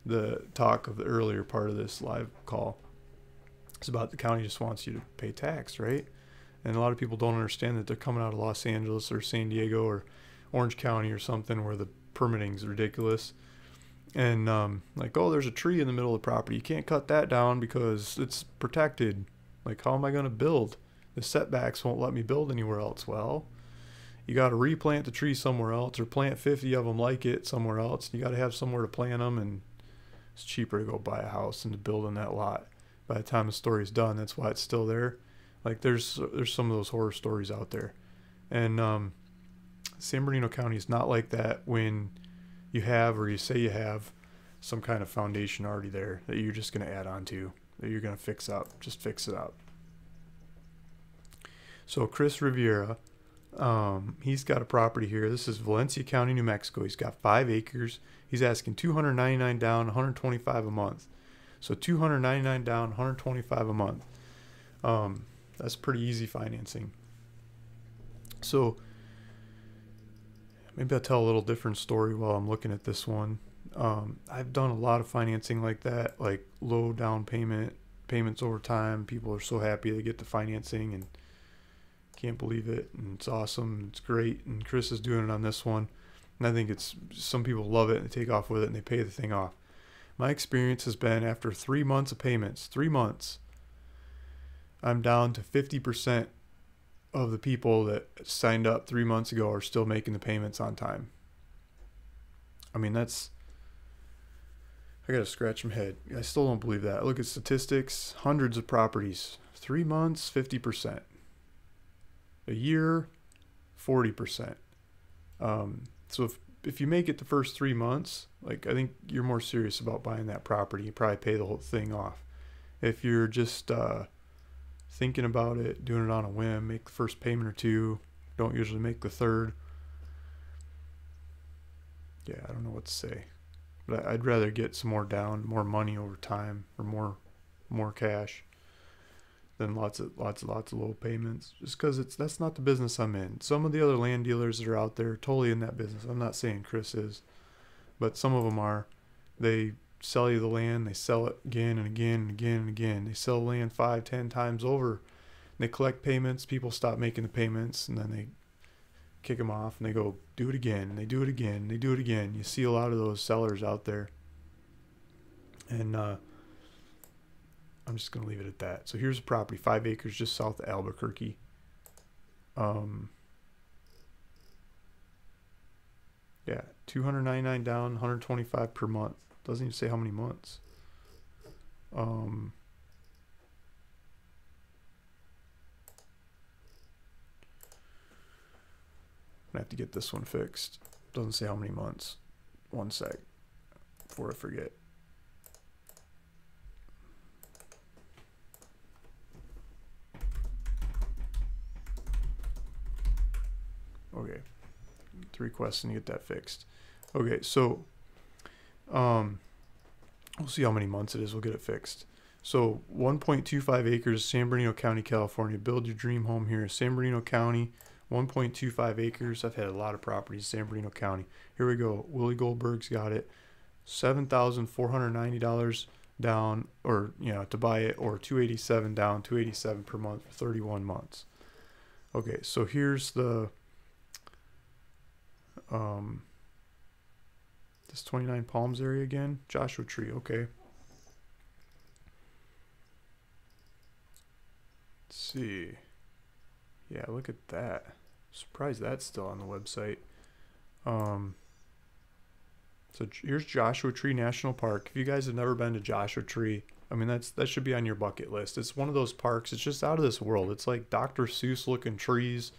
the talk of the earlier part of this live call. It's about the county just wants you to pay tax, right? And a lot of people don't understand that they're coming out of Los Angeles or San Diego or Orange County or something where the permitting is ridiculous. And like, oh, there's a tree in the middle of the property. You can't cut that down because it's protected. Like, how am I going to build? The setbacks won't let me build anywhere else. Well, you got to replant the tree somewhere else or plant 50 of them like it somewhere else. You got to have somewhere to plant them, and it's cheaper to go buy a house than to build in that lot. By the time the story's done, that's why it's still there. Like there's some of those horror stories out there. And San Bernardino County is not like that when you have, or you say you have, some kind of foundation already there that you're just going to add on to, that you're going to fix up. Just fix it up. So Chris Riviera, he's got a property here. This is Valencia County, New Mexico. He's got 5 acres. He's asking $299 down, $125 a month. So $299 down, $125 a month. That's pretty easy financing. So maybe I'll tell a little different story while I'm looking at this one. I've done a lot of financing like that, like low down payments over time. People are so happy they get the financing and can't believe it. And it's awesome. It's great. And Chris is doing it on this one. And I think some people love it and they take off with it and they pay the thing off. My experience has been after 3 months of payments, 3 months, I'm down to 50% of the people that signed up 3 months ago are still making the payments on time. I mean, I got to scratch my head. I still don't believe that. I look at statistics, hundreds of properties, 3 months, 50%. A year, 40%. So if you make it the first 3 months, like I think you're more serious about buying that property. You probably pay the whole thing off. If you're just thinking about it, doing it on a whim, make the first payment or two, don't usually make the third. Yeah, I don't know what to say. But I'd rather get some more down, more money over time, or more cash than lots of low payments. Just because that's not the business I'm in. Some of the other land dealers that are out there are totally in that business. I'm not saying Chris is, but some of them are. They sell you the land, they sell it again and again and again and again. They sell land 5-10 times over. They collect payments, people stop making the payments, and then they kick them off and they go do it again, and they do it again, and they do it again. You see a lot of those sellers out there. And I'm just going to leave it at that. So here's a property, 5 acres just south of Albuquerque. Yeah, $299 down, $125 per month. Doesn't even say how many months. I'm gonna have to get this one fixed. Doesn't say how many months. One sec before I forget. Okay, 3 quests and get that fixed. Okay, so we'll see how many months it is. We'll get it fixed. So 1.25 acres, San Bernardino County, California. Build your dream home here. San Bernardino County, 1.25 acres. I've had a lot of properties in San Bernardino County. Here we go. Willie Goldberg's got it. $7,490 down, or to buy it, or 287 down, 287 per month for 31 months. Okay, so here's the this 29 Palms area again. Joshua Tree, okay. Let's see. Yeah, look at that. Surprised that's still on the website. So here's Joshua Tree National Park. If you guys have never been to Joshua Tree, I mean, that should be on your bucket list. It's one of those parks. It's just out of this world. It's like Dr. Seuss looking trees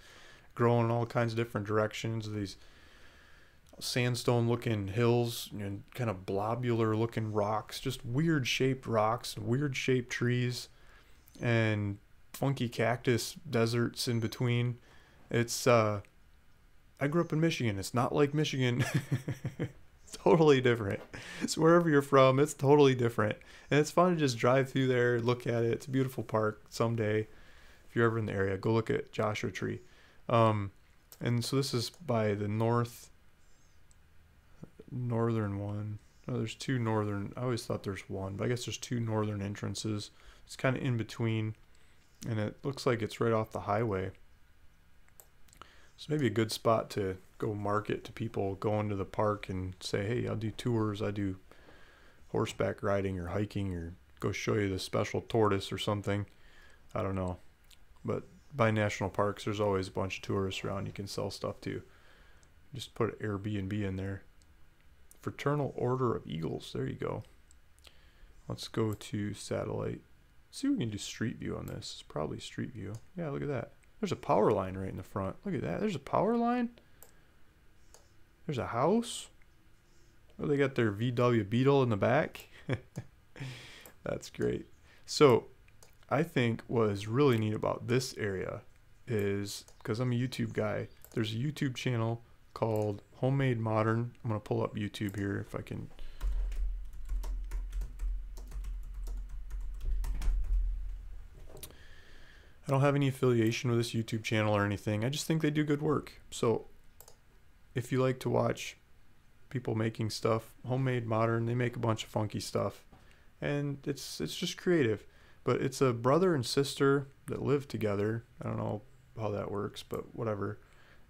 growing in all kinds of different directions. These sandstone looking hills and kind of blobular looking rocks, just weird shaped rocks, weird shaped trees, and funky cactus deserts in between. It's I grew up in Michigan. It's not like Michigan. It's totally different. So wherever you're from, it's totally different. And it's fun to just drive through there, look at it. It's a beautiful park. Someday, if you're ever in the area, go look at Joshua Tree. And so this is by the northern one. Oh, there's two northern. I always thought there's one, but I guess there's two northern entrances. It's kind of in between, and it looks like it's right off the highway. So maybe a good spot to go market to people going to the park and say, hey, I'll do tours. I do horseback riding or hiking, or go show you the special tortoise or something. I don't know. But by national parks, there's always a bunch of tourists around you can sell stuff to. Just put Airbnb in there. Fraternal Order of Eagles. There you go. Let's go to satellite. See if we can do street view on this. It's probably street view. Yeah, look at that. There's a power line right in the front. Look at that. There's a power line. There's a house. Oh, they got their VW Beetle in the back. That's great. So I think what is really neat about this area is, because I'm a YouTube guy, there's a YouTube channel called Homemade Modern. I'm going to pull up YouTube here if I can. I don't have any affiliation with this YouTube channel or anything. I just think they do good work. So if you like to watch people making stuff, Homemade Modern, they make a bunch of funky stuff. And it's just creative. But it's a brother and sister that live together. I don't know how that works, but whatever.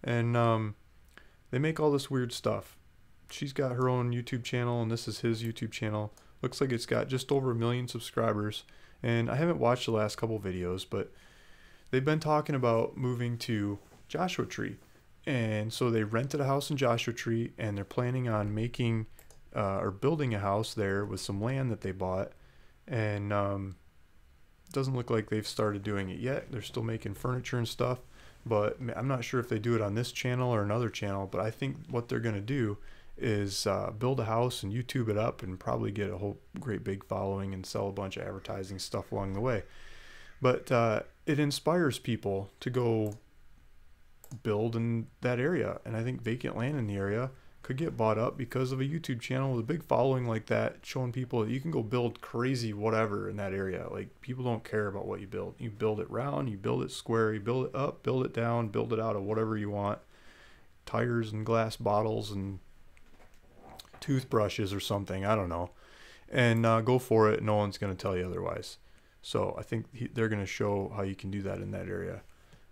And they make all this weird stuff. She's got her own YouTube channel, and this is his YouTube channel. Looks like it's got just over 1 million subscribers. And I haven't watched the last couple videos, but they've been talking about moving to Joshua Tree. And so they rented a house in Joshua Tree, and they're planning on making or building a house there with some land that they bought. And doesn't look like they've started doing it yet. They're still making furniture and stuff, but I'm not sure if they do it on this channel or another channel. But I think what they're going to do is build a house and YouTube it up and probably get a whole great big following and sell a bunch of advertising stuff along the way. But it inspires people to go build in that area. And I think vacant land in the area could get bought up because of a YouTube channel with a big following like that, showing people that you can go build crazy whatever in that area. Like, people don't care about what you build. You build it round, you build it square, you build it up, build it down, build it out of whatever you want. Tires and glass bottles and toothbrushes or something, I don't know. And go for it. No one's going to tell you otherwise. So I think they're going to show how you can do that in that area.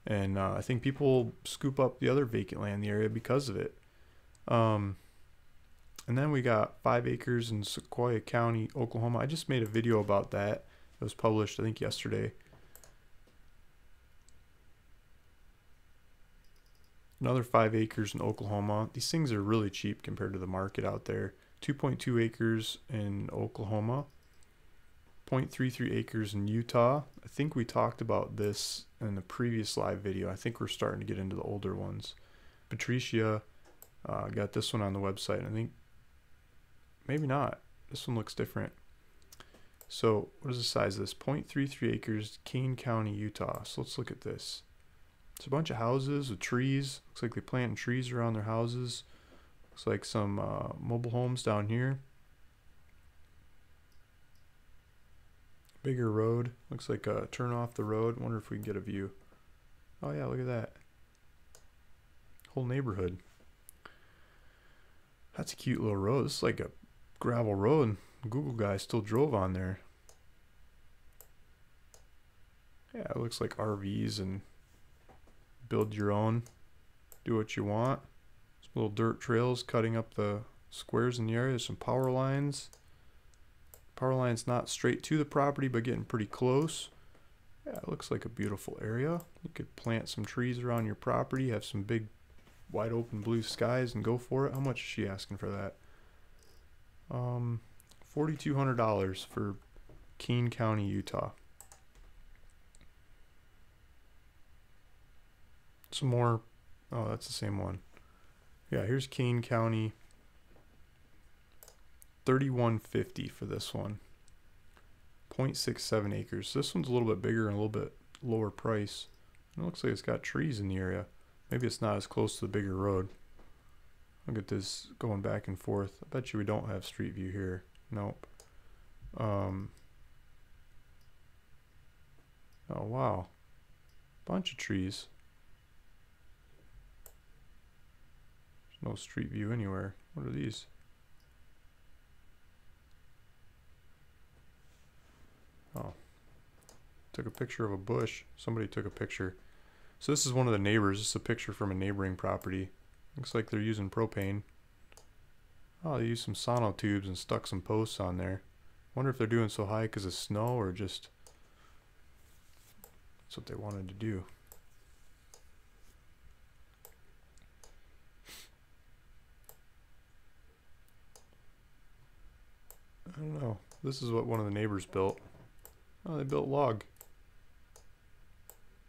And I think people scoop up the other vacant land in the area because of it. And then we got 5 acres in Sequoia County, Oklahoma. I just made a video about that. It was published, I think, yesterday. Another 5 acres in Oklahoma. These things are really cheap compared to the market out there. 2.2 acres in Oklahoma. 0.33 acres in Utah. I think we talked about this in the previous live video. I think we're starting to get into the older ones. Patricia, got this one on the website. I think maybe not. This one looks different. So what is the size of this? 0.33 acres, Kane County, Utah. So let's look at this. It's a bunch of houses with trees. Looks like they're planting trees around their houses. Looks like some mobile homes down here. Bigger road. Looks like a turn off the road. Wonder if we can get a view. Oh yeah, look at that. Whole neighborhood. That's a cute little road. This is like a gravel road. Google guy still drove on there. Yeah, it looks like RVs and build your own, do what you want. Some little dirt trails cutting up the squares in the area. There's some power lines. Power lines not straight to the property, but getting pretty close. Yeah, it looks like a beautiful area. You could plant some trees around your property, have some big wide open blue skies, and go for it. How much is she asking for that? $4,200 for Keene County, Utah. Some more. Oh, that's the same one. Yeah, here's Keene County. $3,150 for this one. 0.67 acres. This one's a little bit bigger and a little bit lower price. It looks like it's got trees in the area. Maybe it's not as close to the bigger road. Look at this going back and forth. I bet you we don't have street view here. Nope. Oh wow. Bunch of trees. There's no street view anywhere. What are these? Oh. Took a picture of a bush. Somebody took a picture. So this is one of the neighbors. This is a picture from a neighboring property. Looks like they're using propane. Oh, they used some sonotubes and stuck some posts on there. Wonder if they're doing so high because of snow or just that's what they wanted to do. I don't know. This is what one of the neighbors built. Oh, they built log.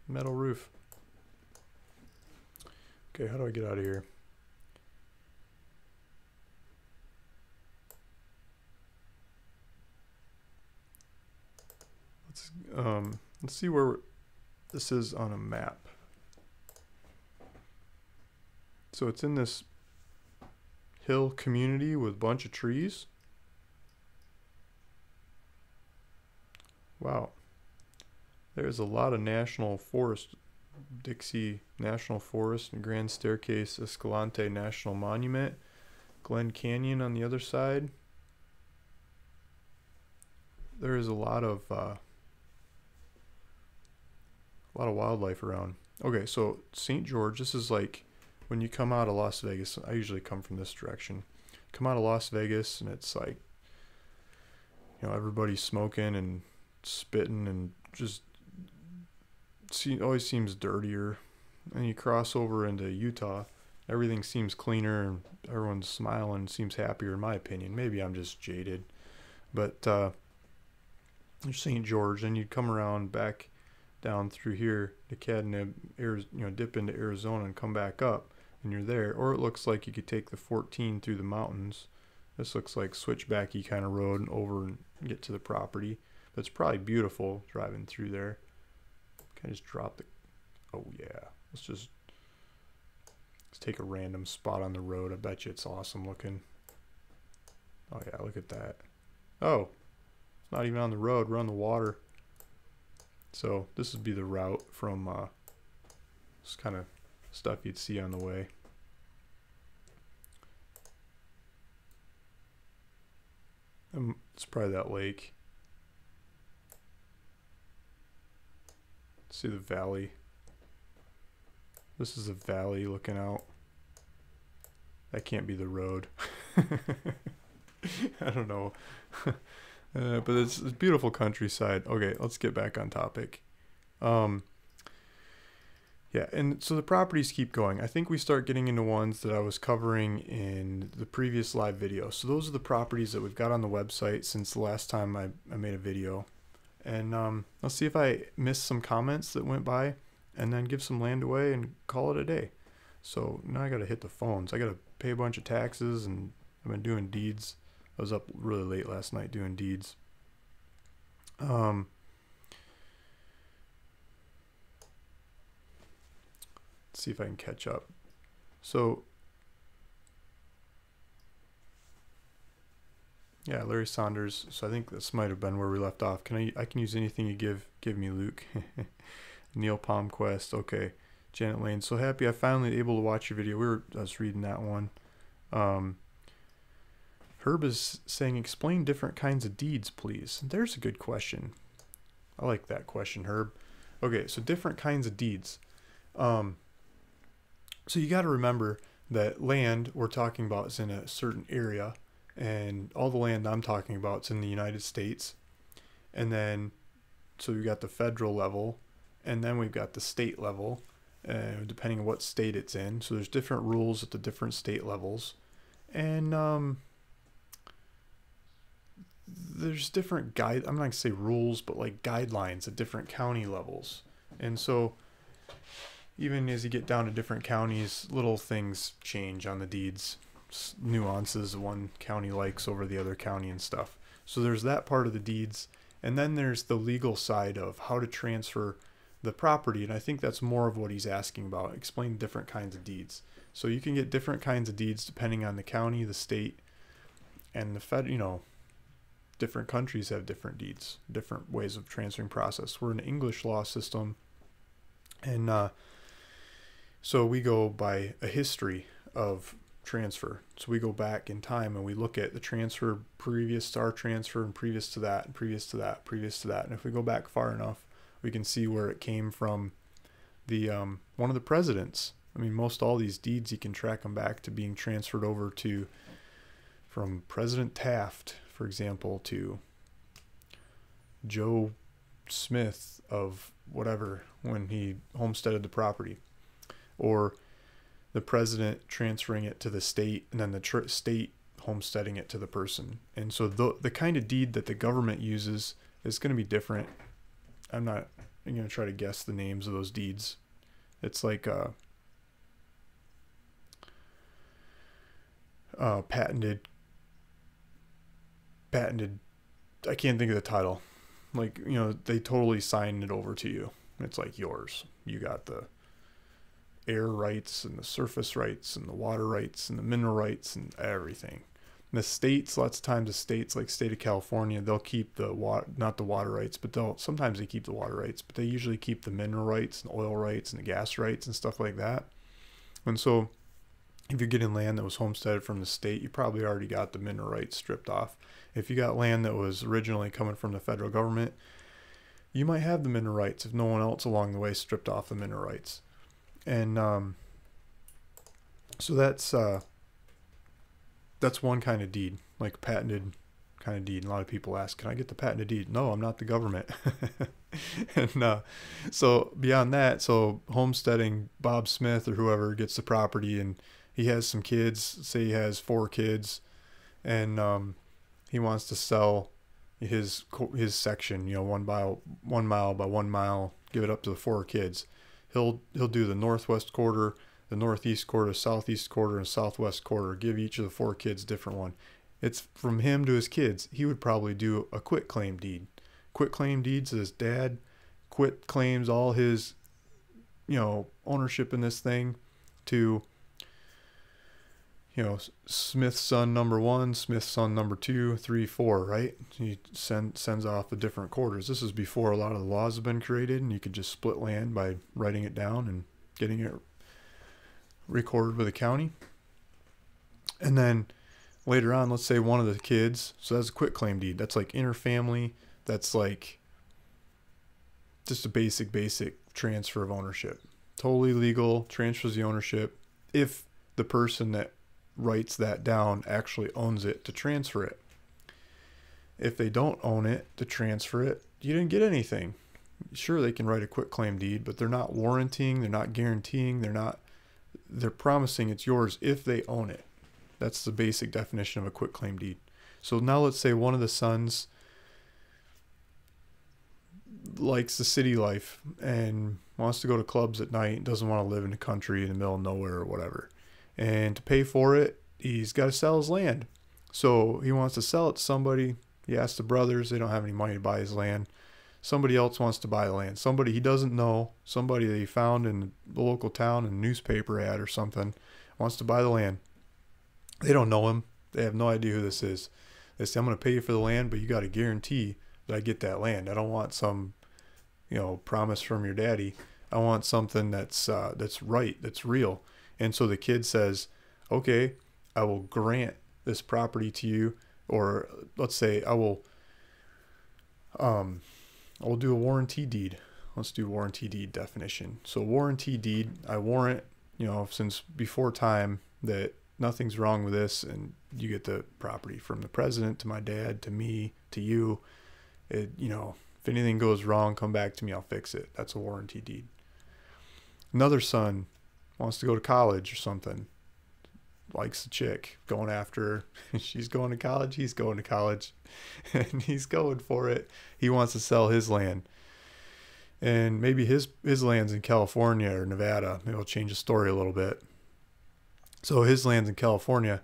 Metal roof. Okay, how do I get out of here? Let's see where this is on a map. So it's in this hill community with a bunch of trees. Wow. There's a lot of national forest. Dixie National Forest and Grand Staircase Escalante National Monument. Glen Canyon on the other side. There is a lot of wildlife around. Okay, so St. George, this is like when you come out of Las Vegas. I usually come from this direction. Come out of Las Vegas and it's like, you know, everybody's smoking and spitting and just always seems dirtier. And you cross over into Utah, everything seems cleaner and everyone's smiling, seems happier in my opinion. Maybe I'm just jaded. But there's St. George, and you'd come around back down through here to Cadneb, you know, dip into Arizona and come back up and you're there. Or it looks like you could take the 14 through the mountains. This looks like switchbacky kind of road and over and get to the property. But it's probably beautiful driving through there. Can I just drop the... Oh yeah. Let's take a random spot on the road. I bet you it's awesome looking. Oh yeah, look at that. Oh, it's not even on the road. We're on the water. So this would be the route from this kind of stuff you'd see on the way. It's probably that lake. See the valley. This is a valley looking out. That can't be the road. I don't know. But it's beautiful countryside. Okay, let's get back on topic. Yeah, and so the properties keep going. I think we start getting into ones that I was covering in the previous live video. So those are the properties that we've got on the website since the last time I made a video. And let's see if I missed some comments that went by, and then give some land away and call it a day. So now I got to hit the phones. I got to pay a bunch of taxes, and I've been doing deeds. I was up really late last night doing deeds. Let's see if I can catch up. So yeah, Larry Saunders. So I think this might have been where we left off. I can use anything you give me, Luke. Neil Palmquest. Okay. Janet Lane. So happy I finally able to watch your video. I was reading that one. Herb is saying, explain different kinds of deeds, please. There's a good question. I like that question, Herb. Okay, so different kinds of deeds. So you got to remember that land we're talking about is in a certain area, and all the land I'm talking about is in the United States. And then, so we got the federal level, and then we've got the state level, depending on what state it's in. So there's different rules at the different state levels, and there's different I'm not gonna say rules, but like guidelines at different county levels. And so even as you get down to different counties, little things change on the deeds, nuances one county likes over the other county and stuff. So there's that part of the deeds, and then there's the legal side of how to transfer the property, and I think that's more of what he's asking about. Explain different kinds of deeds. So you can get different kinds of deeds depending on the county, the state, and the fed. Different countries have different deeds, different ways of transferring process. We're an English law system, and so we go by a history of transfer. So we go back in time and we look at the transfer previous to our transfer, and previous to that, and previous to that, previous to that. And if we go back far enough, we can see where it came from. The one of the presidents. I mean, most all these deeds, you can track them back to being transferred over to, from President Taft, for example, to Joe Smith of whatever, when he homesteaded the property, or the president transferring it to the state, and then the state homesteading it to the person. And so the kind of deed that the government uses is going to be different. I'm going to try to guess the names of those deeds. It's like patented, I can't think of the title. Like, they totally sign it over to you. It's like yours. You got the air rights and the surface rights and the water rights and the mineral rights and everything. And the states, lots of times the states, like state of California, they'll keep the not the water rights, but sometimes they keep the water rights, but they usually keep the mineral rights and oil rights and the gas rights and stuff like that. And so if you're getting land that was homesteaded from the state, you probably already got the mineral rights stripped off. If you got land that was originally coming from the federal government, you might have the mineral rights if no one else along the way stripped off the mineral rights. And so that's one kind of deed, like patented kind of deed. And a lot of people ask, can I get the patented deed? No, I'm not the government. And so beyond that, so homesteading, Bob Smith or whoever gets the property, and he has some kids, say he has 4 kids, and he wants to sell his section, 1 mile by 1 mile, give it up to the 4 kids. He'll do the northwest quarter, the northeast quarter, southeast quarter, and southwest quarter. Give each of the 4 kids a different one. It's from him to his kids. He would probably do a quit claim deed. Quit claim deeds, his dad quit claims all his, ownership in this thing to, Smith's son number 1, Smith's son number 2, 3, 4, right? He sends off the different quarters. This is before a lot of the laws have been created, and you could just split land by writing it down and getting it recorded with the county. And then later on, let's say one of the kids, so that's a quitclaim deed. That's like interfamily. That's like just a basic transfer of ownership. Totally legal, transfers the ownership if the person that writes that down actually owns it to transfer it. If they don't own it to transfer it, you didn't get anything. Sure, they can write a quitclaim deed, but they're not warranting, they're not guaranteeing, they're promising it's yours if they own it. That's the basic definition of a quitclaim deed. So now let's say one of the sons likes the city life and wants to go to clubs at night, doesn't want to live in the country in the middle of nowhere or whatever. And to pay for it, he's got to sell his land. So he wants to sell it to somebody. He asks the brothers, they don't have any money to buy his land. Somebody else wants to buy the land. Somebody he doesn't know, somebody that he found in the local town in a newspaper ad or something, wants to buy the land. They don't know him. They have no idea who this is. They say, I'm going to pay you for the land, but you got to guarantee that I get that land. I don't want some, promise from your daddy. I want something that's right, that's real. And so the kid says, okay, I will grant this property to you, or let's say I will do a warranty deed. Let's do warranty deed definition. So warranty deed, I warrant, since before time that nothing's wrong with this, and you get the property from the president to my dad to me to you. If anything goes wrong, come back to me, I'll fix it. That's a warranty deed. Another son wants to go to college or something, likes a chick, going after her. She's going to college, he's going to college, and he's going for it. He wants to sell his land. And maybe his land's in California or Nevada. Maybe I'll change the story a little bit. So his land's in California.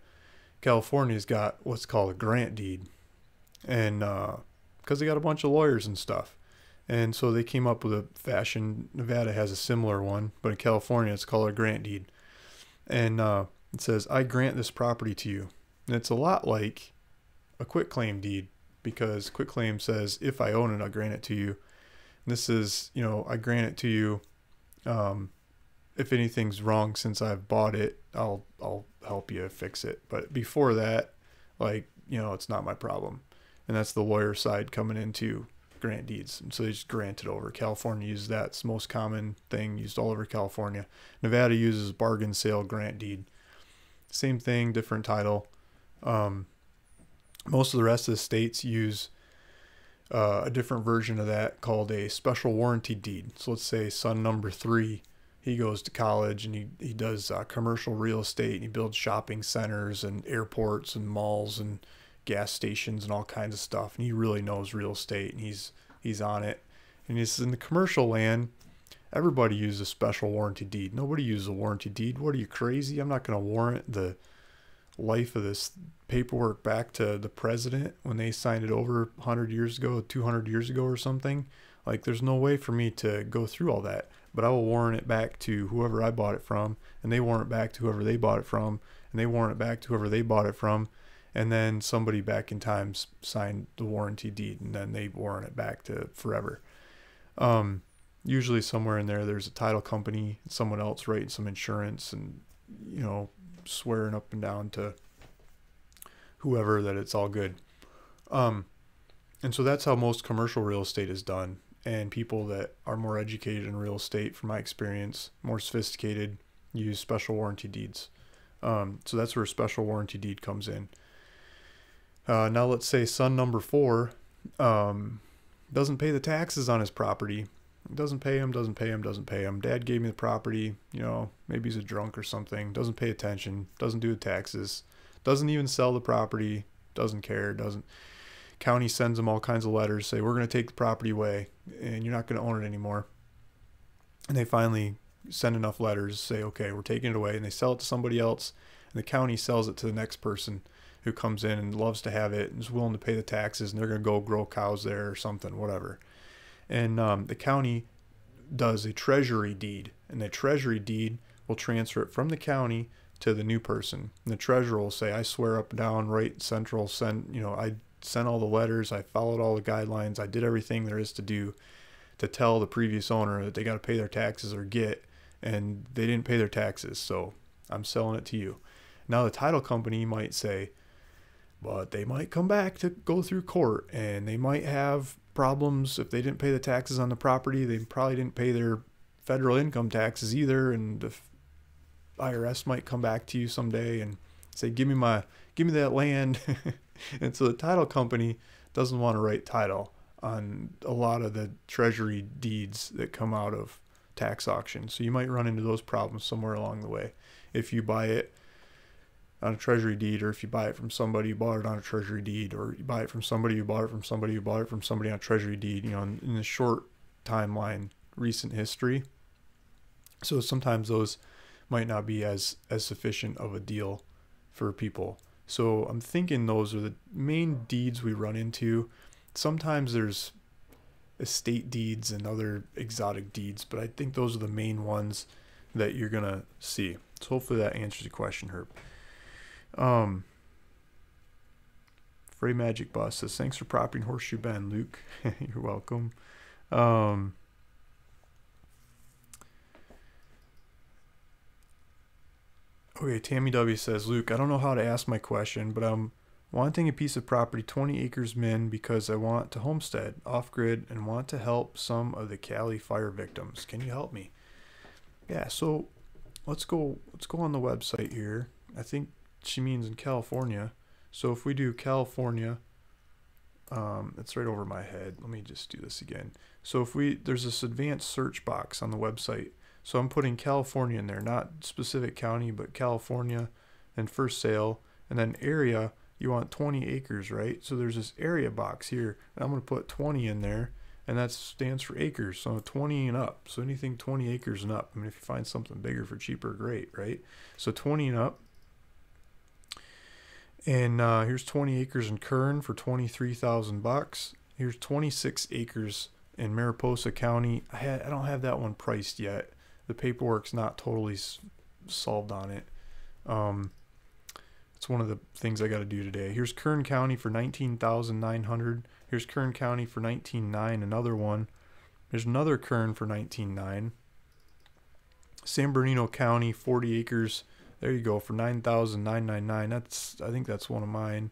California's got what's called a grant deed. And because they got a bunch of lawyers and stuff. And so they came up with a fashion. Nevada has a similar one, but in California it's called a grant deed. And it says, I grant this property to you. And it's a lot like a quitclaim deed, because quitclaim says, if I own it, I'll grant it to you. And this is, I grant it to you. If anything's wrong since I've bought it, I'll help you fix it. But before that, it's not my problem. And that's the lawyer side coming into grant deeds. And so they just grant it over. California uses that. It's the most common thing used all over California. Nevada uses bargain sale grant deed. Same thing, different title. Most of the rest of the states use a different version of that called a special warranty deed. So let's say son number 3, he goes to college and he does commercial real estate, and he builds shopping centers and airports and malls and gas stations and all kinds of stuff. And he really knows real estate, and he's on it. And he's in the commercial land. Everybody uses a special warranty deed. Nobody uses a warranty deed. What are you, crazy? I'm not going to warrant the life of this paperwork back to the president when they signed it over 100 years ago, 200 years ago or something. There's no way for me to go through all that. But I will warrant it back to whoever I bought it from, and they warrant it back to whoever they bought it from, and they warrant it back to whoever they bought it from. And then somebody back in time signed the warranty deed, and then they warrant it back to forever. Usually somewhere in there's a title company, someone else writing some insurance, and swearing up and down to whoever that it's all good. And so that's how most commercial real estate is done. And people that are more educated in real estate, from my experience, more sophisticated, use special warranty deeds. So that's where a special warranty deed comes in. Now let's say son number 4 doesn't pay the taxes on his property. Doesn't pay him. Dad gave me the property, maybe he's a drunk or something. Doesn't pay attention. Doesn't do the taxes. Doesn't even sell the property. Doesn't care. County sends him all kinds of letters, say, we're going to take the property away and you're not going to own it anymore. And they finally send enough letters, say, okay, we're taking it away. And they sell it to somebody else, and the county sells it to the next person who comes in and loves to have it and is willing to pay the taxes, and they're going to go grow cows there or something, whatever. And the county does a treasury deed, and the treasury deed will transfer it from the county to the new person. And the treasurer will say, I swear up and down, right, central, I sent all the letters, I followed all the guidelines, I did everything there is to do to tell the previous owner that they got to pay their taxes or get, and they didn't pay their taxes, so I'm selling it to you. Now the title company might say, but they might come back to go through court, and they might have problems if they didn't pay the taxes on the property. They probably didn't pay their federal income taxes either, and the IRS might come back to you someday and say, give me that land. And so the title company doesn't want to write title on a lot of the treasury deeds that come out of tax auctions. So you might run into those problems somewhere along the way. If you buy it on a treasury deed, or if you buy it from somebody who bought it on a treasury deed, or you buy it from somebody who bought it from somebody who bought it from somebody on a treasury deed, in the short timeline, recent history. So sometimes those might not be as sufficient of a deal for people. So I'm thinking those are the main deeds we run into. Sometimes there's estate deeds and other exotic deeds, but I think those are the main ones that you're going to see. So hopefully that answers your question, Herb. Frey Magic Bus says, thanks for propping Horseshoe Bend, Luke. You're welcome. Okay, Tammy W says, Luke, I don't know how to ask my question, but I'm wanting a piece of property 20 acres min because I want to homestead off grid and want to help some of the Cali fire victims. Can you help me? Yeah, so let's go on the website here. I think she means in California. So if we do California, it's right over my head. Let me just do this again. So there's this advanced search box on the website. So I'm putting California in there, not specific county, but California, and for sale, and then area, you want 20 acres, right? So there's this area box here, and I'm going to put 20 in there, and that stands for acres. So 20 and up. So anything 20 acres and up. I mean, if you find something bigger for cheaper, great, right? So 20 and up. And here's 20 acres in Kern for $23,000. Here's 26 acres in Mariposa County. I don't have that one priced yet. The paperwork's not totally solved on it. It's one of the things I got to do today. Here's Kern County for $19,900. Here's Kern County for $19,900. Another one. There's another Kern for $19,900. San Bernardino County, 40 acres. There you go for $9,999. I think that's one of mine.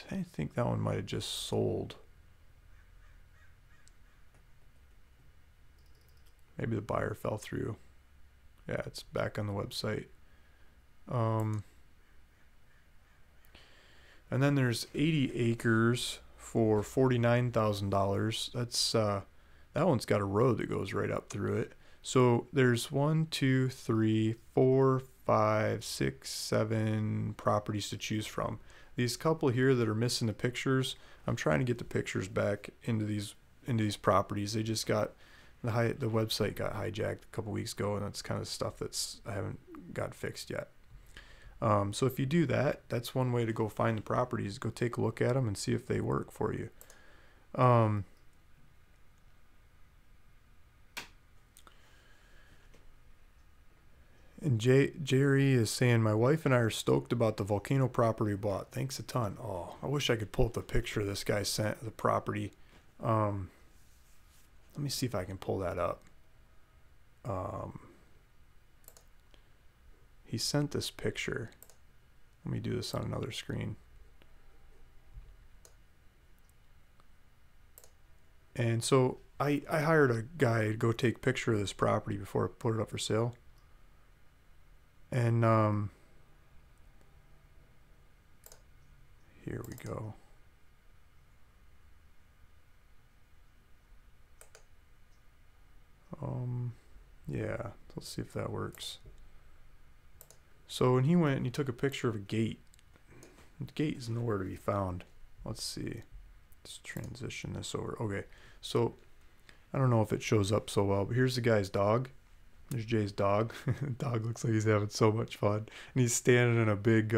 I think that one might have just sold. Maybe the buyer fell through. Yeah, it's back on the website. And then there's 80 acres for $49,000. That's that one's got a road that goes right up through it. So there's 1, 2, 3, 4, 5, 6, 7 properties to choose from. These couple here that are missing the pictures, I'm trying to get the pictures back into these properties. They just got the website got hijacked a couple weeks ago, and that's kind of stuff I haven't got fixed yet. So if you do that, that's one way to go find the properties. Go take a look at them and see if they work for you. And Jerry is saying, my wife and I are stoked about the volcano property we bought. Thanks a ton. Oh, I wish I could pull up the picture this guy sent the property. Let me see if I can pull that up. He sent this picture. Let me do this on another screen. And so I hired a guy to go take a picture of this property before I put it up for sale. And here we go. Yeah, let's see if that works. So when he went and he took a picture of a gate, the gate is nowhere to be found. Let's see. Let's transition this over. Okay, so I don't know if it shows up so well, but here's the guy's dog. There's Jay's dog. The dog looks like he's having so much fun. And he's standing in a big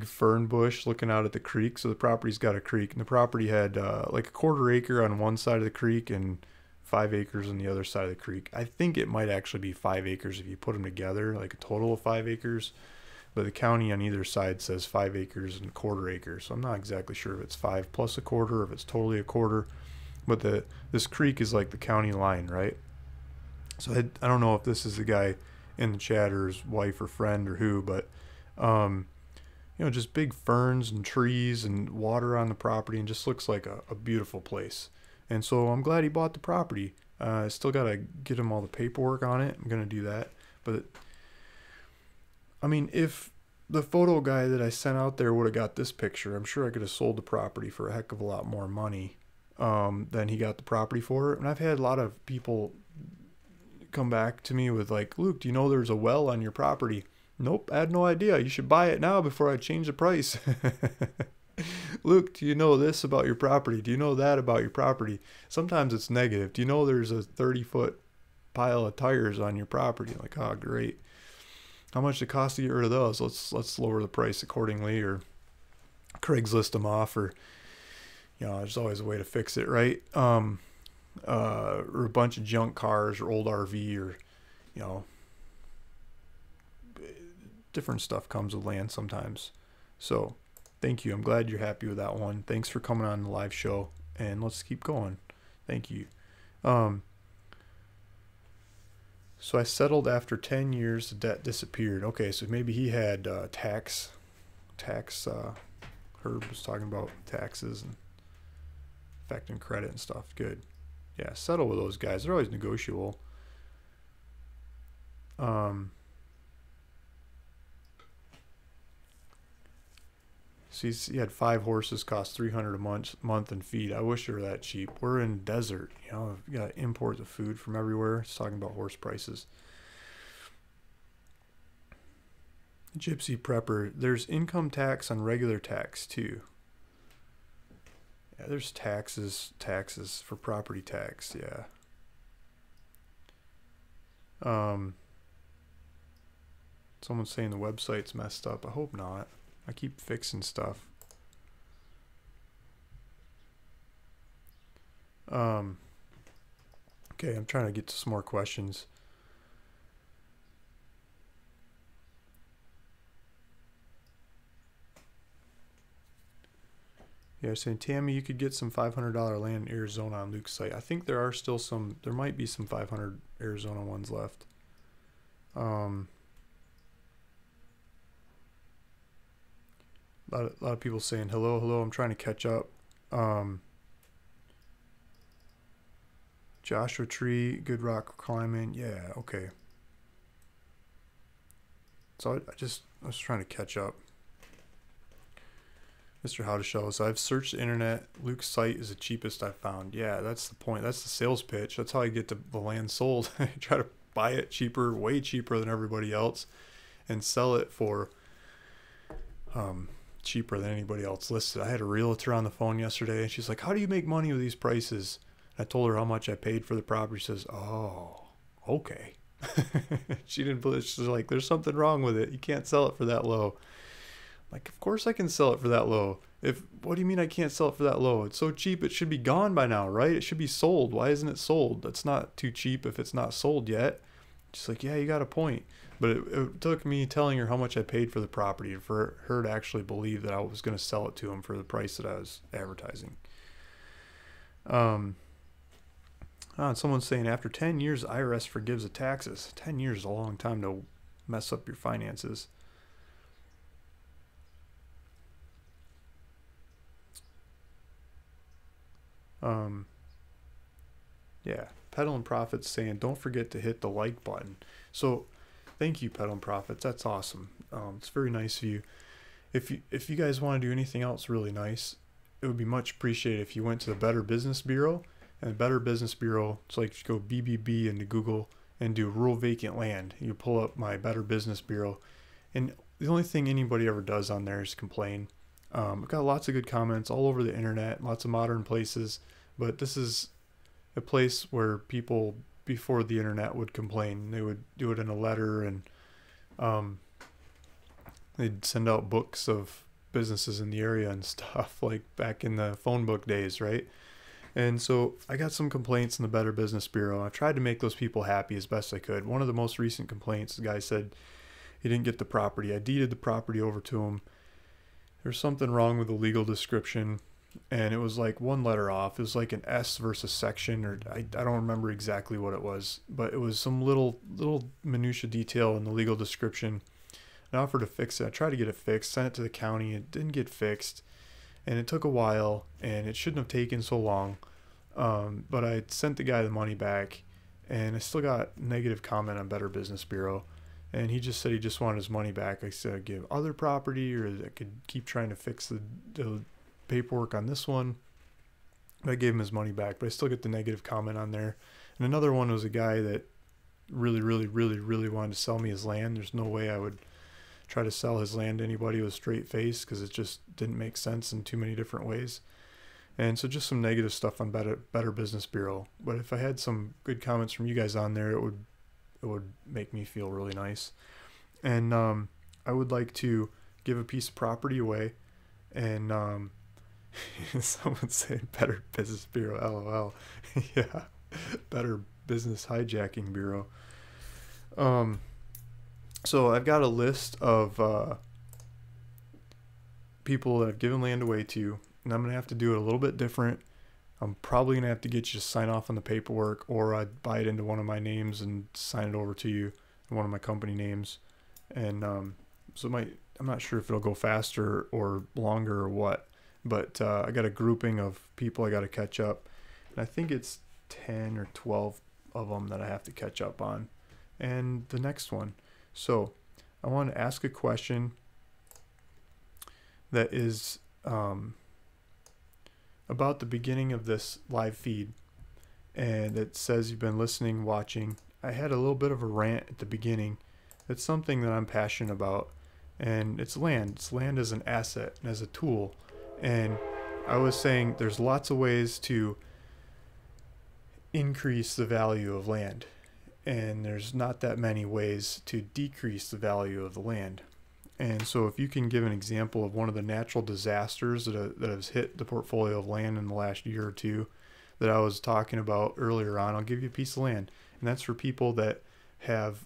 fern bush looking out at the creek. So the property's got a creek. And the property had like a 1/4 acre on one side of the creek and 5 acres on the other side of the creek. I think it might actually be 5 acres if you put them together, like a total of 5 acres. But the county on either side says 5 acres and 1/4 acre. So I'm not exactly sure if it's 5 plus a 1/4 or if it's totally a 1/4. But this creek is like the county line, right? So I don't know if this is the guy in the chat or his wife or friend or who, but you know, just big ferns and trees and water on the property, and just looks like a beautiful place. And so I'm glad he bought the property. I still got to get him all the paperwork on it. I'm going to do that. But I mean, if the photo guy that I sent out there would have got this picture, I'm sure I could have sold the property for a heck of a lot more money than he got the property for. And I've had a lot of people come back to me with like, Luke, do you know there's a well on your property? Nope, I had no idea. You should buy it now before I change the price. Luke, do you know this about your property? Do you know that about your property? Sometimes it's negative. Do you know there's a 30-foot pile of tires on your property? Like, oh, great. How much it cost to get rid of those? Let's lower the price accordingly, or Craigslist them off, or you know, there's always a way to fix it, right? Or a bunch of junk cars or old RV, or you know, different stuff comes with land sometimes. So thank you. I'm glad you're happy with that one. Thanks for coming on the live show, and let's keep going. Thank you. So I settled after 10 years, the debt disappeared. Okay, so maybe he had Herb was talking about taxes and affecting credit and stuff. Good. Yeah, settle with those guys. They're always negotiable. So he had 5 horses, cost $300 a month in feed. I wish they were that cheap. We're in desert, you know. You got to import the food from everywhere. It's talking about horse prices. Gypsy Prepper. There's income tax on regular tax too. Yeah, there's taxes for property tax. Yeah. Someone's saying the website's messed up. I hope not. I keep fixing stuff. Okay, I'm trying to get to some more questions. Yeah, saying, Tammy, you could get some $500 land in Arizona on Luke's site. I think there are still some, there might be some 500 Arizona ones left. A lot of people saying, hello, I'm trying to catch up. Joshua Tree, good rock climbing. Yeah, okay. So I was trying to catch up. Mr. How to Show. So I've searched the internet. Luke's site is the cheapest I've found. Yeah, that's the point. That's the sales pitch. That's how I get the land sold. I try to buy it cheaper, way cheaper than everybody else, and sell it for cheaper than anybody else listed. I had a realtor on the phone yesterday, and she's like, how do you make money with these prices? I told her how much I paid for the property. She says, oh, okay. She didn't believe. She's like, there's something wrong with it. You can't sell it for that low. Like, of course I can sell it for that low. What do you mean I can't sell it for that low? It's so cheap, it should be gone by now, right? It should be sold. Why isn't it sold? That's not too cheap if it's not sold yet. She's like, yeah, you got a point. But it took me telling her how much I paid for the property for her to actually believe that I was going to sell it to him for the price that I was advertising. Someone's saying after 10 years, IRS forgives the taxes. 10 years is a long time to mess up your finances. Yeah, Peddling Profits saying don't forget to hit the like button. So thank you, Peddling Profits. That's awesome. It's very nice of you. If you guys want to do anything else really nice, it would be much appreciated if you went to the Better Business Bureau. And the Better Business Bureau, it's like you go BBB into Google and do rural vacant land. You pull up my Better Business Bureau, and the only thing anybody ever does on there is complain. I've got lots of good comments all over the internet, lots of modern places, but this is a place where people before the internet would complain. They would do it in a letter, and they'd send out books of businesses in the area and stuff, like back in the phone book days, right? And so I got some complaints in the Better Business Bureau. I tried to make those people happy as best I could. One of the most recent complaints, the guy said he didn't get the property. I deeded the property over to him. There's something wrong with the legal description, and it was like one letter off. It was like an S versus section, or I don't remember exactly what it was, but it was some little minutia detail in the legal description. I offered to fix it. I tried to get it fixed, sent it to the county. It didn't get fixed, and it took a while, and it shouldn't have taken so long. But I sent the guy the money back, and I still got negative comment on Better Business Bureau. And he just said he just wanted his money back. I said I'd give other property, or I could keep trying to fix the paperwork on this one. I gave him his money back, but I still get the negative comment on there. And another one was a guy that really wanted to sell me his land. There's no way I would try to sell his land to anybody with a straight face, because it just didn't make sense in too many different ways. And so just some negative stuff on Better Business Bureau. But if I had some good comments from you guys on there, it would make me feel really nice. And I would like to give a piece of property away. And someone said Better Business Bureau, LOL. Yeah, Better Business Hijacking Bureau. So I've got a list of people that I've given land away to, and I'm going to have to do it a little bit different I'm probably going to have to get you to sign off on the paperwork, or I'd buy it into one of my names and sign it over to you in one of my company names. And so I'm not sure if it'll go faster or longer or what, but I got a grouping of people I got to catch up. And I think it's 10 or 12 of them that I have to catch up on. And the next one. So I want to ask a question that is about the beginning of this live feed. And it says you've been listening, watching. I had a little bit of a rant at the beginning. It's something that I'm passionate about. And it's land. It's land as an asset and as a tool. And I was saying there's lots of ways to increase the value of land. And there's not that many ways to decrease the value of the land. And so if you can give an example of one of the natural disasters that has hit the portfolio of land in the last year or two that I was talking about earlier on, I'll give you a piece of land. And that's for people that have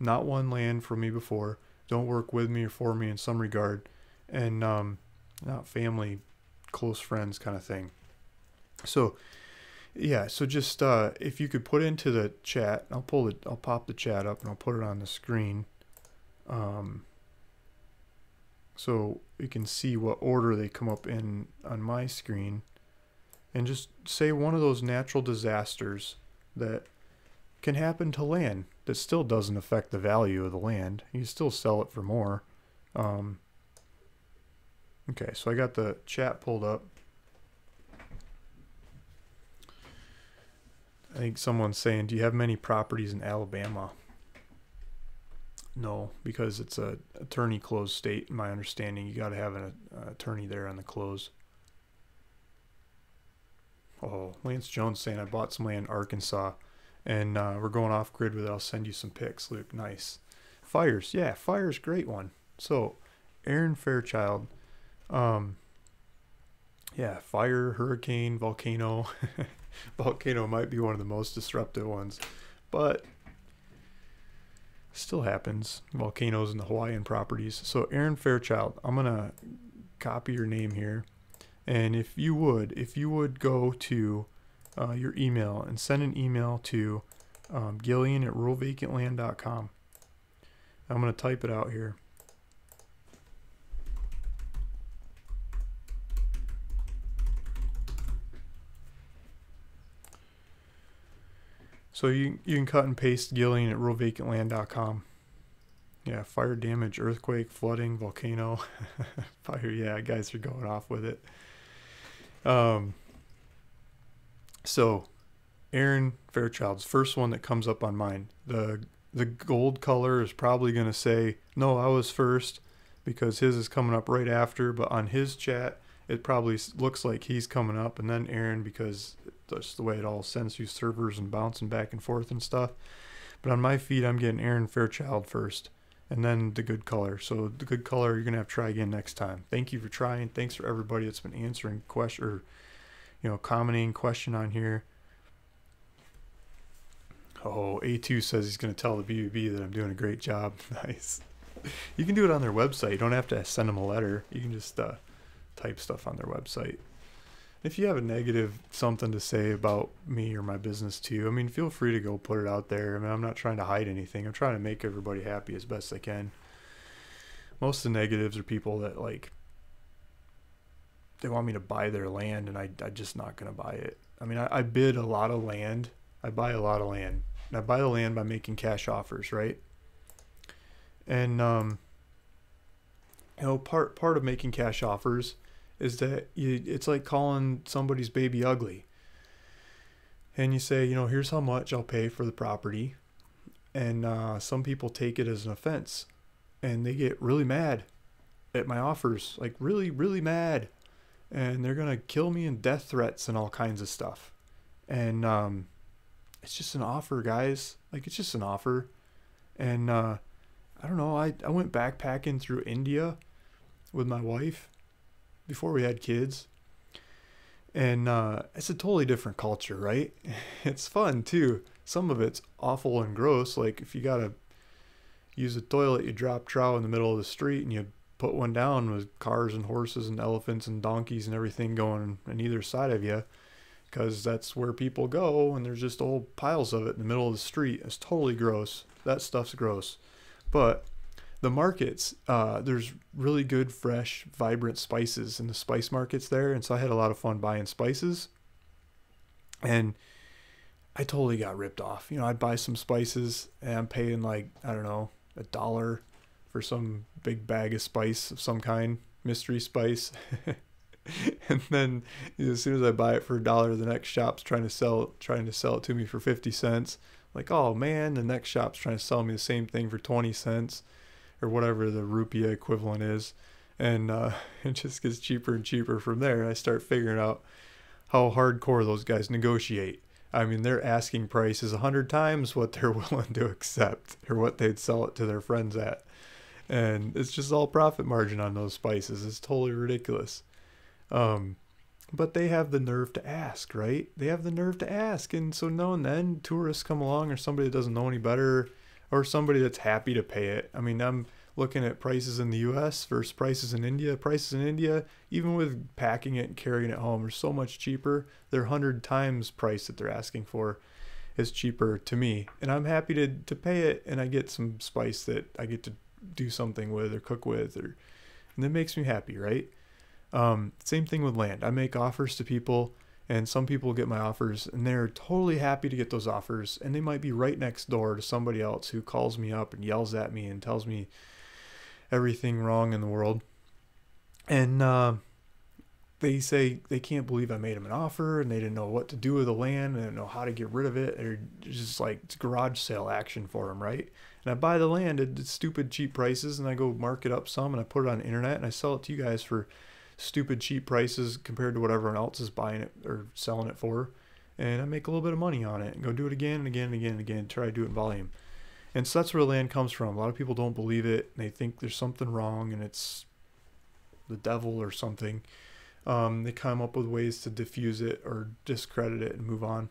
not won land from me before, don't work with me or for me in some regard, and not family, close friends kind of thing. So yeah, so just if you could put into the chat, I'll pop the chat up and I'll put it on the screen, so you can see what order they come up in on my screen, and just say one of those natural disasters that can happen to land that still doesn't affect the value of the land. You still sell it for more. Okay, so I got the chat pulled up. I think someone's saying, do you have many properties in Alabama? No, because it's a attorney closed state, in my understanding. You got to have an attorney there on the close. Oh, Lance Jones saying, I bought some land in Arkansas, and we're going off grid with it. I'll send you some pics, Luke. Nice. Fires. Yeah, fires, great one. So, Aaron Fairchild. Yeah, fire, hurricane, volcano. Volcano might be one of the most disruptive ones, but still happens. Volcanoes in the Hawaiian properties. So Aaron Fairchild, I'm gonna copy your name here, and if you would go to your email and send an email to Gilian@ruralvacantland.com. I'm gonna type it out here. So you can cut and paste Gilian@ruralvacantland.com. Yeah, fire damage, earthquake, flooding, volcano, fire. Yeah, guys are going off with it. So Aaron Fairchild's first one that comes up on mine. The gold color is probably going to say, no, I was first, because his is coming up right after. But on his chat, it probably looks like he's coming up, and then Aaron, because that's the way it all sends through servers and bouncing back and forth and stuff. But on my feed, I'm getting Aaron Fairchild first, and then the good color. So the good color, you're gonna have to try again next time. Thank you for trying. Thanks for everybody that's been answering question, or commenting question on here. Oh, A2 says he's gonna tell the BBB that I'm doing a great job. Nice. You can do it on their website. You don't have to send them a letter. You can just type stuff on their website. If you have a negative something to say about me or my business too, I mean, feel free to go put it out there. I mean, I'm not trying to hide anything. I'm trying to make everybody happy as best I can. Most of the negatives are people that, like, they want me to buy their land, and I'm just not going to buy it. I mean, I bid a lot of land. I buy a lot of land. And I buy the land by making cash offers, right? And, part of making cash offers is that it's like calling somebody's baby ugly. And you say, here's how much I'll pay for the property. And some people take it as an offense. And they get really mad at my offers. Like, really, really mad. And they're going to kill me, and death threats and all kinds of stuff. And it's just an offer, guys. Like, it's just an offer. And I don't know. I went backpacking through India with my wife before we had kids, and it's a totally different culture, right? It's fun too. Some of it's awful and gross, like if you gotta use a toilet, you drop trout in the middle of the street and you put one down with cars and horses and elephants and donkeys and everything going on either side of you. because that's where people go, and there's just old piles of it in the middle of the street. It's totally gross. That stuff's gross. But the markets, there's really good, fresh, vibrant spices in the spice markets there. And so I had a lot of fun buying spices. And I totally got ripped off. I'd buy some spices and I'm paying like, I don't know, $1 for some big bag of spice of some kind, mystery spice. And then as soon as I buy it for $1, the next shop's trying to sell it to me for 50 cents. Like, oh man, the next shop's trying to sell me the same thing for 20 cents or whatever the rupiah equivalent is. And it just gets cheaper and cheaper from there. And I start figuring out how hardcore those guys negotiate. I mean, their asking price is 100 times what they're willing to accept or what they'd sell it to their friends at. And it's just all profit margin on those spices. It's totally ridiculous. But they have the nerve to ask, right? They have the nerve to ask. And so now and then tourists come along, or somebody that doesn't know any better, or somebody that's happy to pay it. I mean, I'm looking at prices in the US versus prices in India. Prices in India, even with packing it and carrying it home, are so much cheaper. They're 100 times price that they're asking for is cheaper to me. And I'm happy to pay it, and I get some spice that I get to do something with or cook with, and that makes me happy, right? Same thing with land. I make offers to people, and some people get my offers and they're totally happy to get those offers, and they might be right next door to somebody else who calls me up and yells at me and tells me everything wrong in the world. And they say they can't believe I made them an offer, and they didn't know what to do with the land, and they didn't know how to get rid of it. They're just like, it's garage sale action for them, right? And I buy the land at stupid cheap prices, and I go mark it up some, and I put it on the internet, and I sell it to you guys for stupid cheap prices compared to what everyone else is buying it or selling it for. And I make a little bit of money on it and go do it again and again and again and again, try to do it in volume. And so that's where land comes from. A lot of people don't believe it, and they think there's something wrong and it's the devil or something. They come up with ways to diffuse it or discredit it and move on.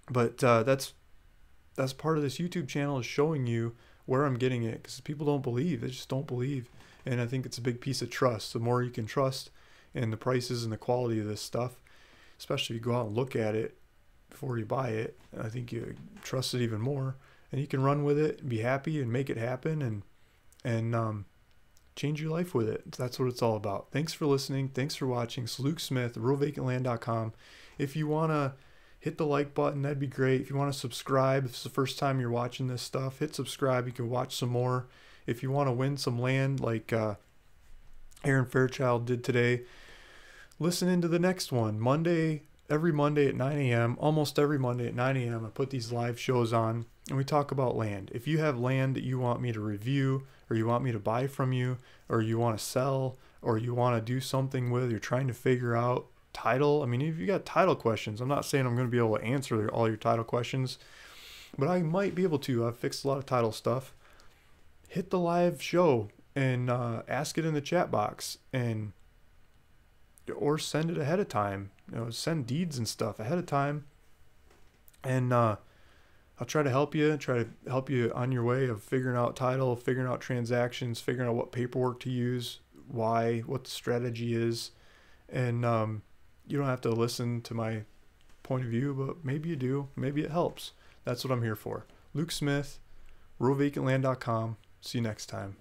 But that's part of this YouTube channel, is showing you where I'm getting it, because people don't believe. They just don't believe. And I think it's a big piece of trust. The more you can trust in the prices and the quality of this stuff, especially if you go out and look at it before you buy it, I think you trust it even more. And you can run with it and be happy and make it happen and change your life with it. That's what it's all about. Thanks for listening. Thanks for watching. It's Luke Smith, RealVacantLand.com. If you want to hit the like button, that'd be great. If you want to subscribe, if it's the first time you're watching this stuff, hit subscribe. You can watch some more. If you want to win some land like Aaron Fairchild did today, listen into the next one. Every Monday at 9 a.m., almost every Monday at 9 a.m., I put these live shows on, and we talk about land. If you have land that you want me to review, or you want me to buy from you, or you want to sell, or you want to do something with, you're trying to figure out title. I mean, if you got title questions, I'm not saying I'm going to be able to answer all your title questions, but I might be able to. I've fixed a lot of title stuff. Hit the live show and ask it in the chat box, or send it ahead of time. Send deeds and stuff ahead of time, and I'll try to help you. Try to help you on your way of figuring out title, figuring out transactions, figuring out what paperwork to use, what the strategy is, and you don't have to listen to my point of view, but maybe you do. Maybe it helps. That's what I'm here for. Luke Smith, RealVacantLand.com. See you next time.